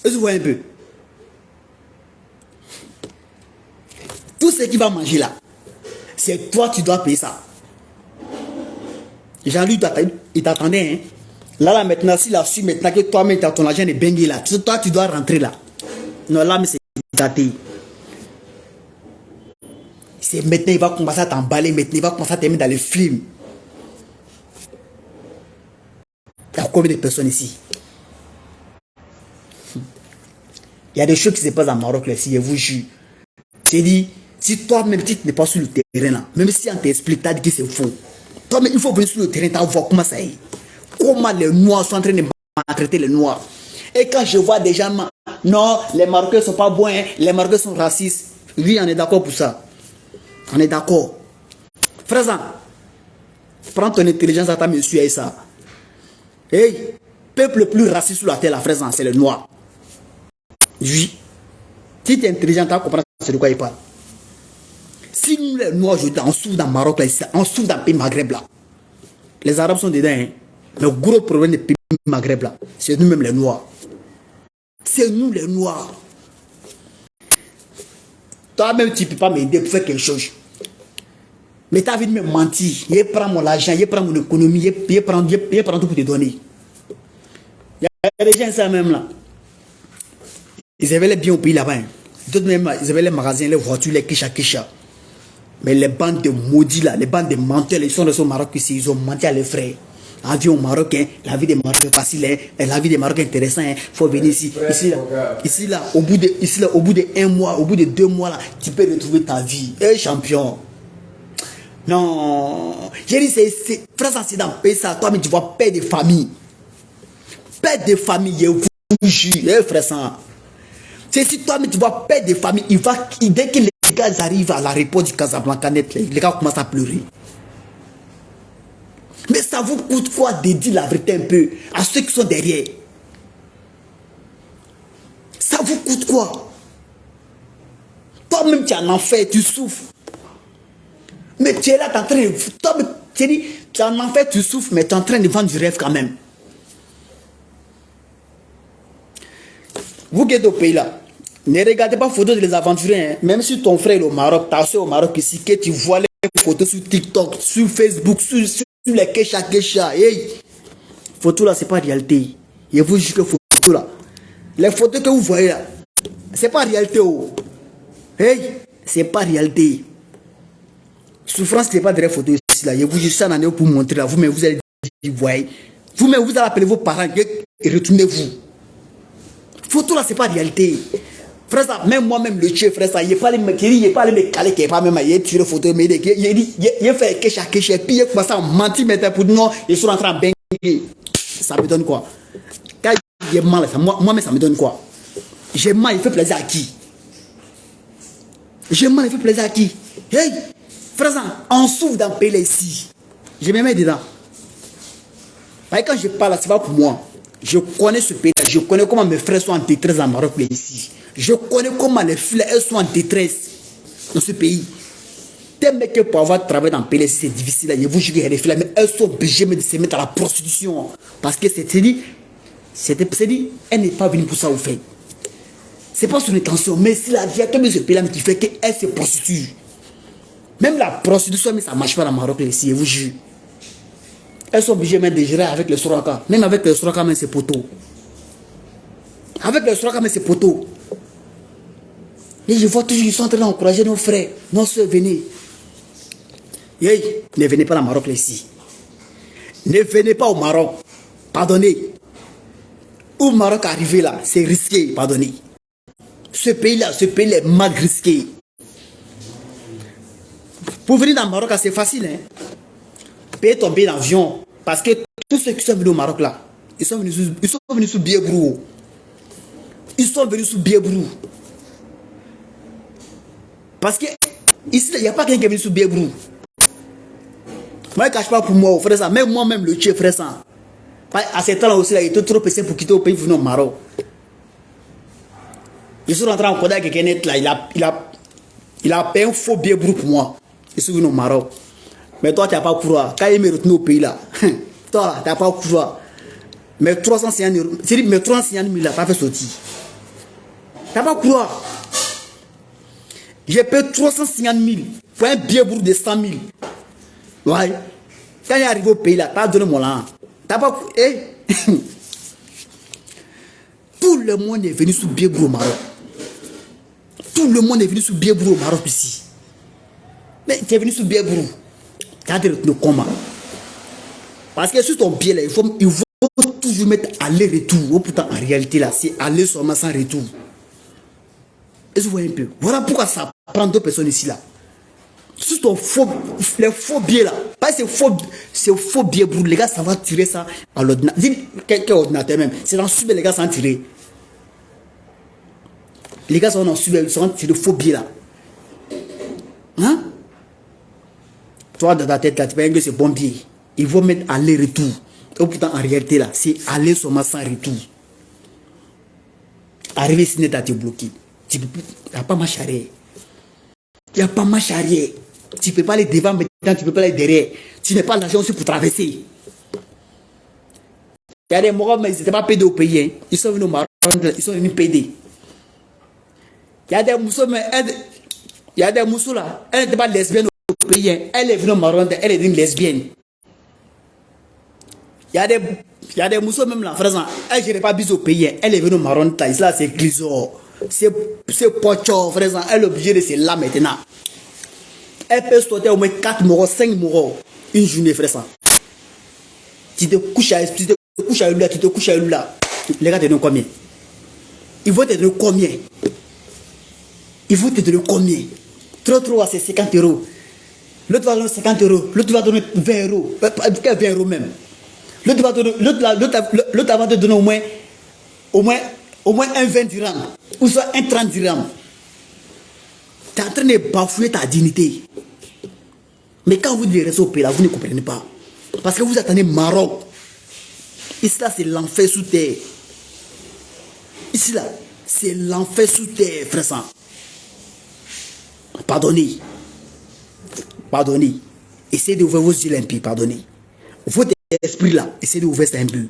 Speaker 1: Est-ce que vous voyez un peu? Tout ce qui va manger là, c'est toi qui dois payer ça. Jean-Luc, il t'attendait, hein? Là, maintenant, s'il a su maintenant que toi-même, tu as ton argent de bengue là, toi, tu dois rentrer là. Non, là, mais c'est gâté. C'est maintenant, il va commencer à t'emballer, maintenant, il va commencer à t'aimer dans les films. Il y a combien de personnes ici? Il y a des choses qui se passent en Maroc, là, ici, je vous jure. J'ai dit, si toi-même, tu n'es pas sur le terrain là, même si on t'explique, tu as dit que c'est faux. Toi-même, il faut venir sur le terrain, tu vas voir comment ça est. Comment les Noirs sont en train de maltraiter les Noirs. Et quand je vois des gens, non, les Marocains ne sont pas bons, hein, les Marocains sont racistes. Oui, on est d'accord pour ça. On est d'accord. Frère, prends ton intelligence à ta monsieur et ça. Hey, peuple le plus raciste sur la terre, la frère, c'est le Noir. Oui. Si tu es intelligent, tu vas comprendre c'est de quoi il parle. Si nous, les Noirs, aujourd'hui, on souffre dans le Maroc, là, on souffre dans le pays Maghreb, là. Les Arabes sont dedans, hein. Le gros problème des pays Maghreb, là, c'est nous-mêmes, les Noirs. C'est nous, les Noirs. Toi-même, tu ne peux pas m'aider pour faire quelque chose. Mais tu as envie de me mentir. Il prend mon argent, il prend mon économie, il prend tout pour te donner. Il y a des gens, ça même, là. Ils avaient les biens au pays là-bas. Hein. D'autres même, ils avaient les magasins, les voitures, les kisha. Mais les bandes de maudits là, les bandes de menteurs, ils sont restés au Maroc ici, ils ont menti à leurs frères. La vie au Maroc, hein, la vie des Marocains est facile, hein, la vie des Marocains est intéressante, il faut venir ici. Ici là, au bout de 1 mois, au bout de 2 mois là, tu peux retrouver ta vie. Champion. Non. J'ai dit, frère, c'est dans le pays ça, toi, mais tu vois, père de famille. Père de famille, je vous jure, frère, ça. C'est si toi, mais tu vois, père de famille, dès que les gars arrivent à l'aéroport du Casablanca net, les gars commencent à pleurer. Mais ça vous coûte quoi de dire la vérité un peu à ceux qui sont derrière? Ça vous coûte quoi? Toi-même, tu es en enfer, tu souffres. Mais tu es là, tu es en train de... Toi, tu es en enfer, tu souffres, mais tu es en train de vendre du rêve quand même. Vous qui êtes au pays là, ne regardez pas photos des aventuriers. Hein. Même si ton frère est au Maroc, ta soeur au Maroc ici, que tu vois les photos sur TikTok, sur Facebook, sur les Kesha. Hey. Photos là, c'est pas réalité. Je vous jure que photos là. Les photos que vous voyez là, c'est pas réalité. Oh. Hey, c'est pas réalité. Souffrance, c'est pas de vraies photos ici là. Je vous jure ça en pour montrer là. Vous-même, vous allez dire, voyez. Vous-même, vous allez appeler vos parents et retournez-vous. Photo là, c'est pas réalité. Frère, ça, même moi-même, le chef, frère, ça, il n'est pas allé me caler, qui n'est pas même, il a tiré photo, mais il a fait Kesha, puis il a commencé à mentir maintenant pour nous, ils sont rentrés en bengue. Ça me donne quoi? Quand il est mal, moi-même, ça me donne quoi? J'ai mal, il fait plaisir à qui? J'ai mal, il fait plaisir à qui? Hey, frère, ça, on souffre dans le pays là ici. Je me mets dedans. Quand je parle, c'est pas pour moi. Je connais ce pays. Je connais comment mes frères sont en détresse en Maroc ici. Je connais comment les frères sont en détresse dans ce pays. Des mecs pour avoir travaillé dans le pays, c'est difficile. Je vous jure, les filles, mais elles sont obligées de se mettre à la prostitution. Parce que c'est dit, elle n'est pas venue pour ça au fait. C'est pas son intention, mais c'est la vie de ce pays-là qui fait qu'elle se prostitue. Même la prostitution, mais ça ne marche pas dans le Maroc ici, je vous jure. Elles sont obligées même de gérer avec le Soraka. Même avec le Soraka, même c'est poteau. Avec le Soraka, même c'est poteau. Et je vois toujours, ils sont en train d'encourager nos frères, nos soeurs, venez. Hey, ne venez pas au Maroc ici. Ne venez pas au Maroc. Pardonnez. Où le Maroc est arrivé là, c'est risqué, pardonnez. Ce pays-là est mal risqué. Pour venir dans le Maroc, c'est facile. Hein? Payer ton billet d'avion. Parce que tous ceux qui sont venus au Maroc là, ils sont venus sous Biébrou. Ils sont venus sous Biébrou. Parce que ici, il n'y a pas quelqu'un qui est venu sous Biébrou. Moi, je ne cache pas pour moi, frère ça. Même moi-même, le tuer, frère ça. À ce temps-là aussi, là, il était trop pressé pour quitter le pays pour venir au Maroc. Je suis rentré en contact avec quelqu'un net là. Il a payé un faux Biébrou pour moi. Je suis venu au Maroc. Mais toi, tu n'as pas courage. Quand il me retenu au pays là, toi, tu n'as pas courage. Mais 350 euros, c'est dit, mais 350 000 là, tu as fait sortir. Tu n'as pas courage. J'ai payé 350 000 pour un Biébrou de 100 000. Ouais. Quand il est arrivé au pays là, tu as donné mon lan. Tu n'as pas. Tout le monde est venu sous Biébrou au Maroc. Tout le monde est venu sous Biébrou au Maroc ici. Mais tu es venu sous Biébrou. Tu as retenu comment? Parce que sur ton pied là, il faut toujours mettre aller-retour. Pourtant, en réalité là, c'est aller seulement sans retour. Et vous voyez un peu. Voilà pourquoi ça prend deux personnes ici là. Sur ton les faux billets là. Parce que c'est faux billets pour les gars, ça va tirer ça à l'ordinateur. Quel ordinateur même. C'est dans Sud, les gars, ça va tirer. Les gars sont dans Sud, ils sont tirés faux billets là. Hein? Toi, dans ta tête là, tu penses que c'est bon billet. Ils vont mettre aller-retour. Et pourtant, en réalité là, c'est aller seulement sans retour. Arriver ici, net à te bloquer. Il n'y a pas marche arrière. Il n'y a pas marche arrière. Tu ne peux pas aller devant maintenant, tu ne peux pas aller derrière. Tu n'as pas l'argent aussi pour traverser. Il y a des morts, mais ils n'étaient pas pédés au pays. Hein. Ils sont venus au Maroc, ils sont venus pédés. Il y a des moussous, mais là, elle n'était pas lesbienne au pays. Hein. Elle est venue au Maroc, elle est une lesbienne. Il y a des moussous même là, frère, elle ne gérait pas bis au pays. Hein. Elle est venue au Maroc, là, c'est grisot. C'est pocho, frère, elle est obligée de se là maintenant. Elle peut sauter au moins 4 morts, 5 morts, une journée, frère. Tu te couches à lui là, tu te couches à lui là. Les gars te donnent combien? Ils vont te donner combien? Ils vont te donner combien? Trop, c'est 50 euros. L'autre va donner 50 euros. L'autre va donner 20 euros. 20 euros même. L'autre va te donner au moins un 20 dirhams. Ou soit un 30 dirhams. Tu es en train de bafouer ta dignité. Mais quand vous dites rester au pays là, vous ne comprenez pas. Parce que vous attendez Maroc. Ici là, c'est l'enfer sous terre. Ici là, c'est l'enfer sous terre, frère sang. Pardonnez. Pardonnez. Essayez d'ouvrir vos yeux un peu, pardonnez. Votre esprit là, essayez d'ouvrir ça un peu.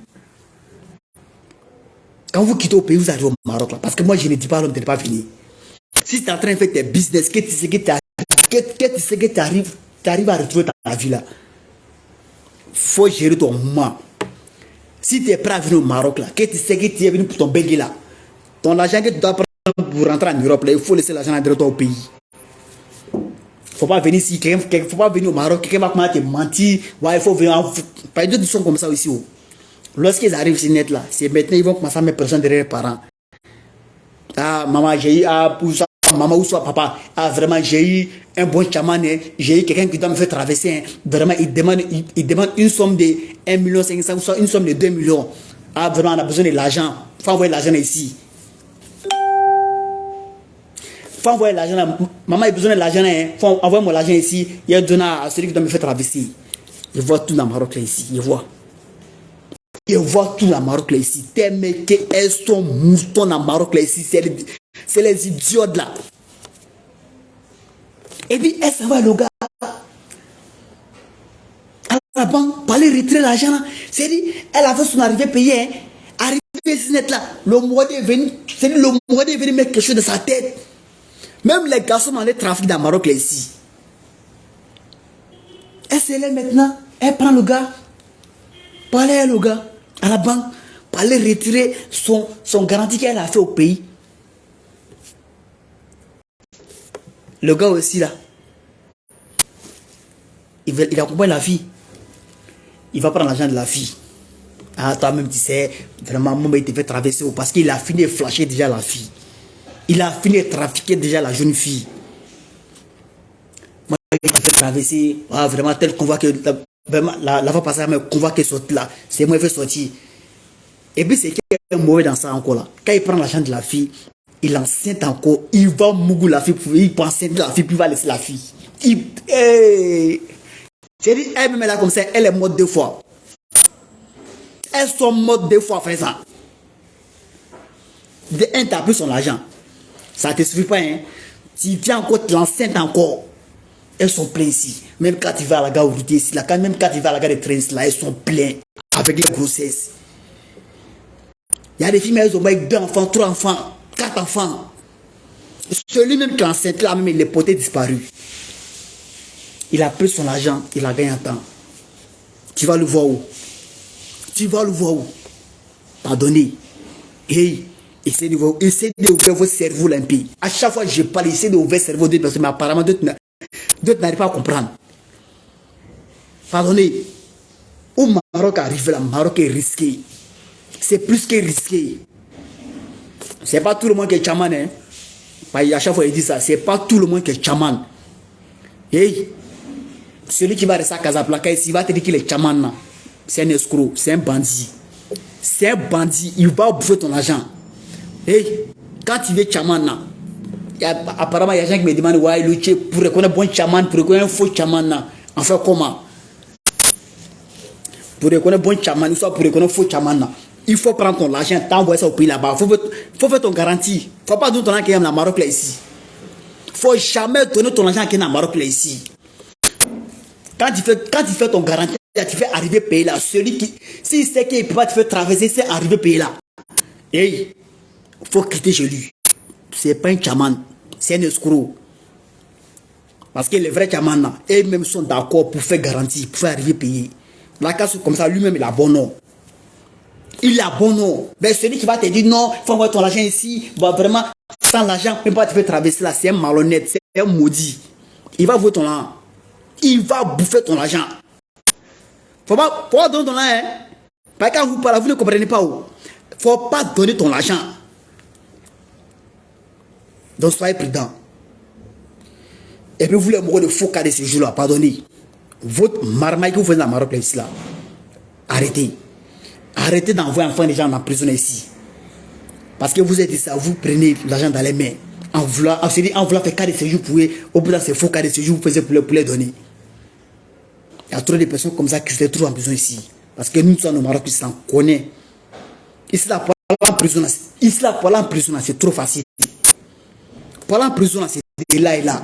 Speaker 1: Quand vous quittez au pays, vous arrivez au Maroc là. Parce que moi, je ne dis pas l'homme de ne pas venir. Si tu es en train de faire tes business, que tu sais que tu arrives à retrouver ta vie là, il faut gérer ton moment. Si tu es prêt à venir au Maroc là, que tu sais que tu es venu pour ton bégué là, ton argent que tu dois prendre pour rentrer en Europe là, il faut laisser l'argent dans ton pays. Il ne faut pas venir ici, faut pas venir au Maroc, quelqu'un va commencer à te mentir. Ouais, il faut venir. Pas d'autres sont comme ça aussi. Lorsqu'ils arrivent sur net là, c'est maintenant ils vont commencer à mettre personne derrière les parents. Ah, maman, j'ai eu, maman ou soit papa, ah, vraiment, j'ai eu un bon chaman, j'ai eu quelqu'un qui doit me faire traverser. Vraiment, il demande une somme de 1 500 000 ou soit une somme de 2 millions. Ah, vraiment, on a besoin de l'argent. Il faut envoyer l'argent ici. Il faut envoyer l'argent là. Maman, il a besoin de l'argent. Il faut envoyer mon argent ici. Il a donné à celui qui doit me faire traverser. Il voit tout dans le Maroc là ici. Il voit. et voient tout la Maroc là ici. Tes mecs, elles sont moutons dans Maroc là ici. C'est les idiotes là. Et puis, elle s'en va le gars. À la banque, pour aller retirer l'argent. C'est-à-dire, elle a fait son arrivée payée. Hein. Arrivée ici net là. Le mois est venu. C'est-à-dire, le mois est venu mettre quelque chose de sa tête. Même les garçons dans les trafics dans Maroc là ici. Elle se lève maintenant. Elle prend le gars. Pour aller le gars à la banque. Pour aller retirer son garantie qu'elle a fait au pays. Le gars aussi là, il accompagne la fille. Il va prendre l'argent de la fille. Ah, toi-même tu sais, vraiment, mon mec te fait traverser parce qu'il a fini de flasher déjà la fille. Il a fini de trafiquer déjà la jeune fille. Moi, il te fait traverser. Ah, vraiment, tel qu'on voit que vraiment, la fois passée, qu'on voit qu'elle sort là. C'est moi qui fais sortir. Et puis, c'est qu'il est mauvais dans ça encore là. Quand il prend l'argent de la fille, il enceinte encore, il va mouiller la fille, il peut enceinter la fille, puis il va laisser la fille. C'est-à-dire, elle-même là comme ça, elle est morte 2 fois. Elles sont mortes 2 fois, frère ça. De un, t'as pris son argent. Ça ne te suffit pas, hein. Tu viens encore, tu l'enceintes encore. Elles sont pleines ici. Même quand tu vas à la gare routière ici, là, même quand tu vas à la gare de train là, elles sont pleines avec les grossesses. Il y a des filles, elles ont 2 enfants, 3 enfants. 4 enfants. Celui-même qui est enceinte, là même, il est porté disparu. Il a pris son argent, il a gagné un temps. Tu vas le voir où? Tu vas le voir où? Pardonnez. Hey, essayez d'ouvrir votre cerveau limpide. À chaque fois que je parle, essayez d'ouvrir le cerveau d'autres personnes, mais apparemment d'autres n'arrivent pas à comprendre. Pardonnez. Au Maroc arrive là, le Maroc est risqué. C'est plus que risqué. C'est pas tout le monde qui est chaman, hein. À chaque fois il dit ça, c'est pas tout le monde qui est chaman. Hey, celui qui va rester à Casablanca ici, il va te dire qu'il est chaman. C'est un escroc, c'est un bandit. C'est un bandit, il va bouffer ton argent. Hey, quand tu veux chaman, apparemment il y a des gens qui me demandent, ouais, lutter pour reconnaître bon chaman, pour reconnaître un faux chaman. Enfin, comment? Pour reconnaître bon chaman, ou soit pour reconnaître faux chaman. Il faut prendre ton argent, t'envoyer ça au pays là-bas. Il faut faire ton garantie. Il ne faut pas donner ton argent qui est dans le Maroc là ici. Il ne faut jamais donner ton argent qui est dans le Maroc là ici. Quand tu fais ton garantie, tu fais arriver pays là. Celui qui, s'il sait qu'il ne peut pas te faire traverser, c'est arriver pays là. Et il faut quitter chez lui. Ce n'est pas un chaman, c'est un escroc. Parce que les vrais chamans là, eux-mêmes sont d'accord pour faire garantie, pour faire arriver pays. La casse comme ça, lui-même il a bon nom. Il a bon nom. Mais celui qui va te dire non, il faut avoir ton argent ici, bah vraiment, sans l'argent, même pas te faire traverser là, c'est un malhonnête, c'est un maudit. Il va voir ton argent. Il va bouffer ton argent. Faut pas donner ton argent. Hein? Parce que quand vous parlez, vous ne comprenez pas où. Faut pas donner ton argent. Donc soyez prudents. Et puis vous les mourrez de faux cas de ce jour-là, pardonnez. Votre marmaille que vous faites dans le Maroc là, ici là, arrêtez. Arrêtez d'envoyer enfants des gens en prison ici. Parce que vous êtes ici, vous prenez l'argent dans les mains. En voulant faire cas de séjour pour eux, au bout de ces faux cas de séjour, vous faites pour les donner. Il y a trop de personnes comme ça qui se trouvent en prison ici. Parce que nous sommes au Maroc, ils s'en connaissent. Ici là, pour aller en prison, c'est trop facile. Pour aller en prison, c'est là et là.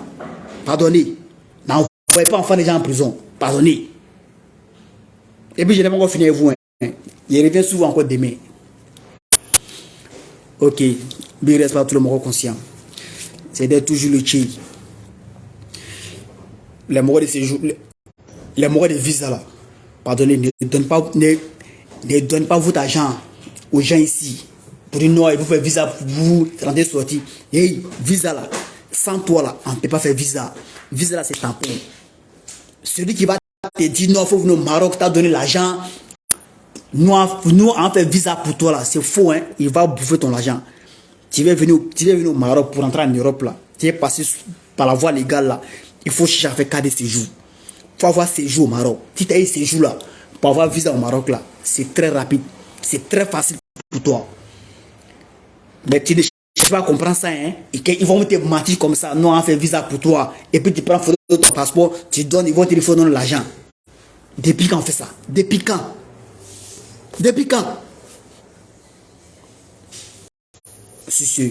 Speaker 1: Pardonnez. N'envoyez pas enfants des gens en prison. Pardonnez. Et puis je n'ai pas encore fini avec vous. Hein. Il revient souvent encore demain. Ok. Mais il reste pas tout le monde conscient. C'est d'être toujours le chi. Les mots de séjour, les mots de visa là. Pardonnez, ne donne pas votre argent aux gens ici. Pour dire non, il vous fait visa pour vous rentrer sortir. Hey, visa là. Sans toi là, on ne peut pas faire visa. Visa là, c'est tampon. Celui qui va te dire non, il faut venir au Maroc, tu as donné l'argent. Nous, on fait visa pour toi là, c'est faux, hein. Il va bouffer ton argent. Tu veux venir au Maroc pour entrer en Europe là. Tu es passé par la voie légale là. Il faut chercher à faire cas de séjour. Il faut avoir séjour au Maroc. Si tu as eu séjour là, pour avoir visa au Maroc là, c'est très rapide. C'est très facile pour toi. Mais tu ne cherches pas à comprendre ça, hein. Et qu'ils vont te mentir comme ça. Non, on fait visa pour toi. Et puis tu prends photo de ton passeport, tu donnes, ils vont te donner l'argent. Depuis quand on fait ça? Depuis quand? Depuis quand? Sur ce,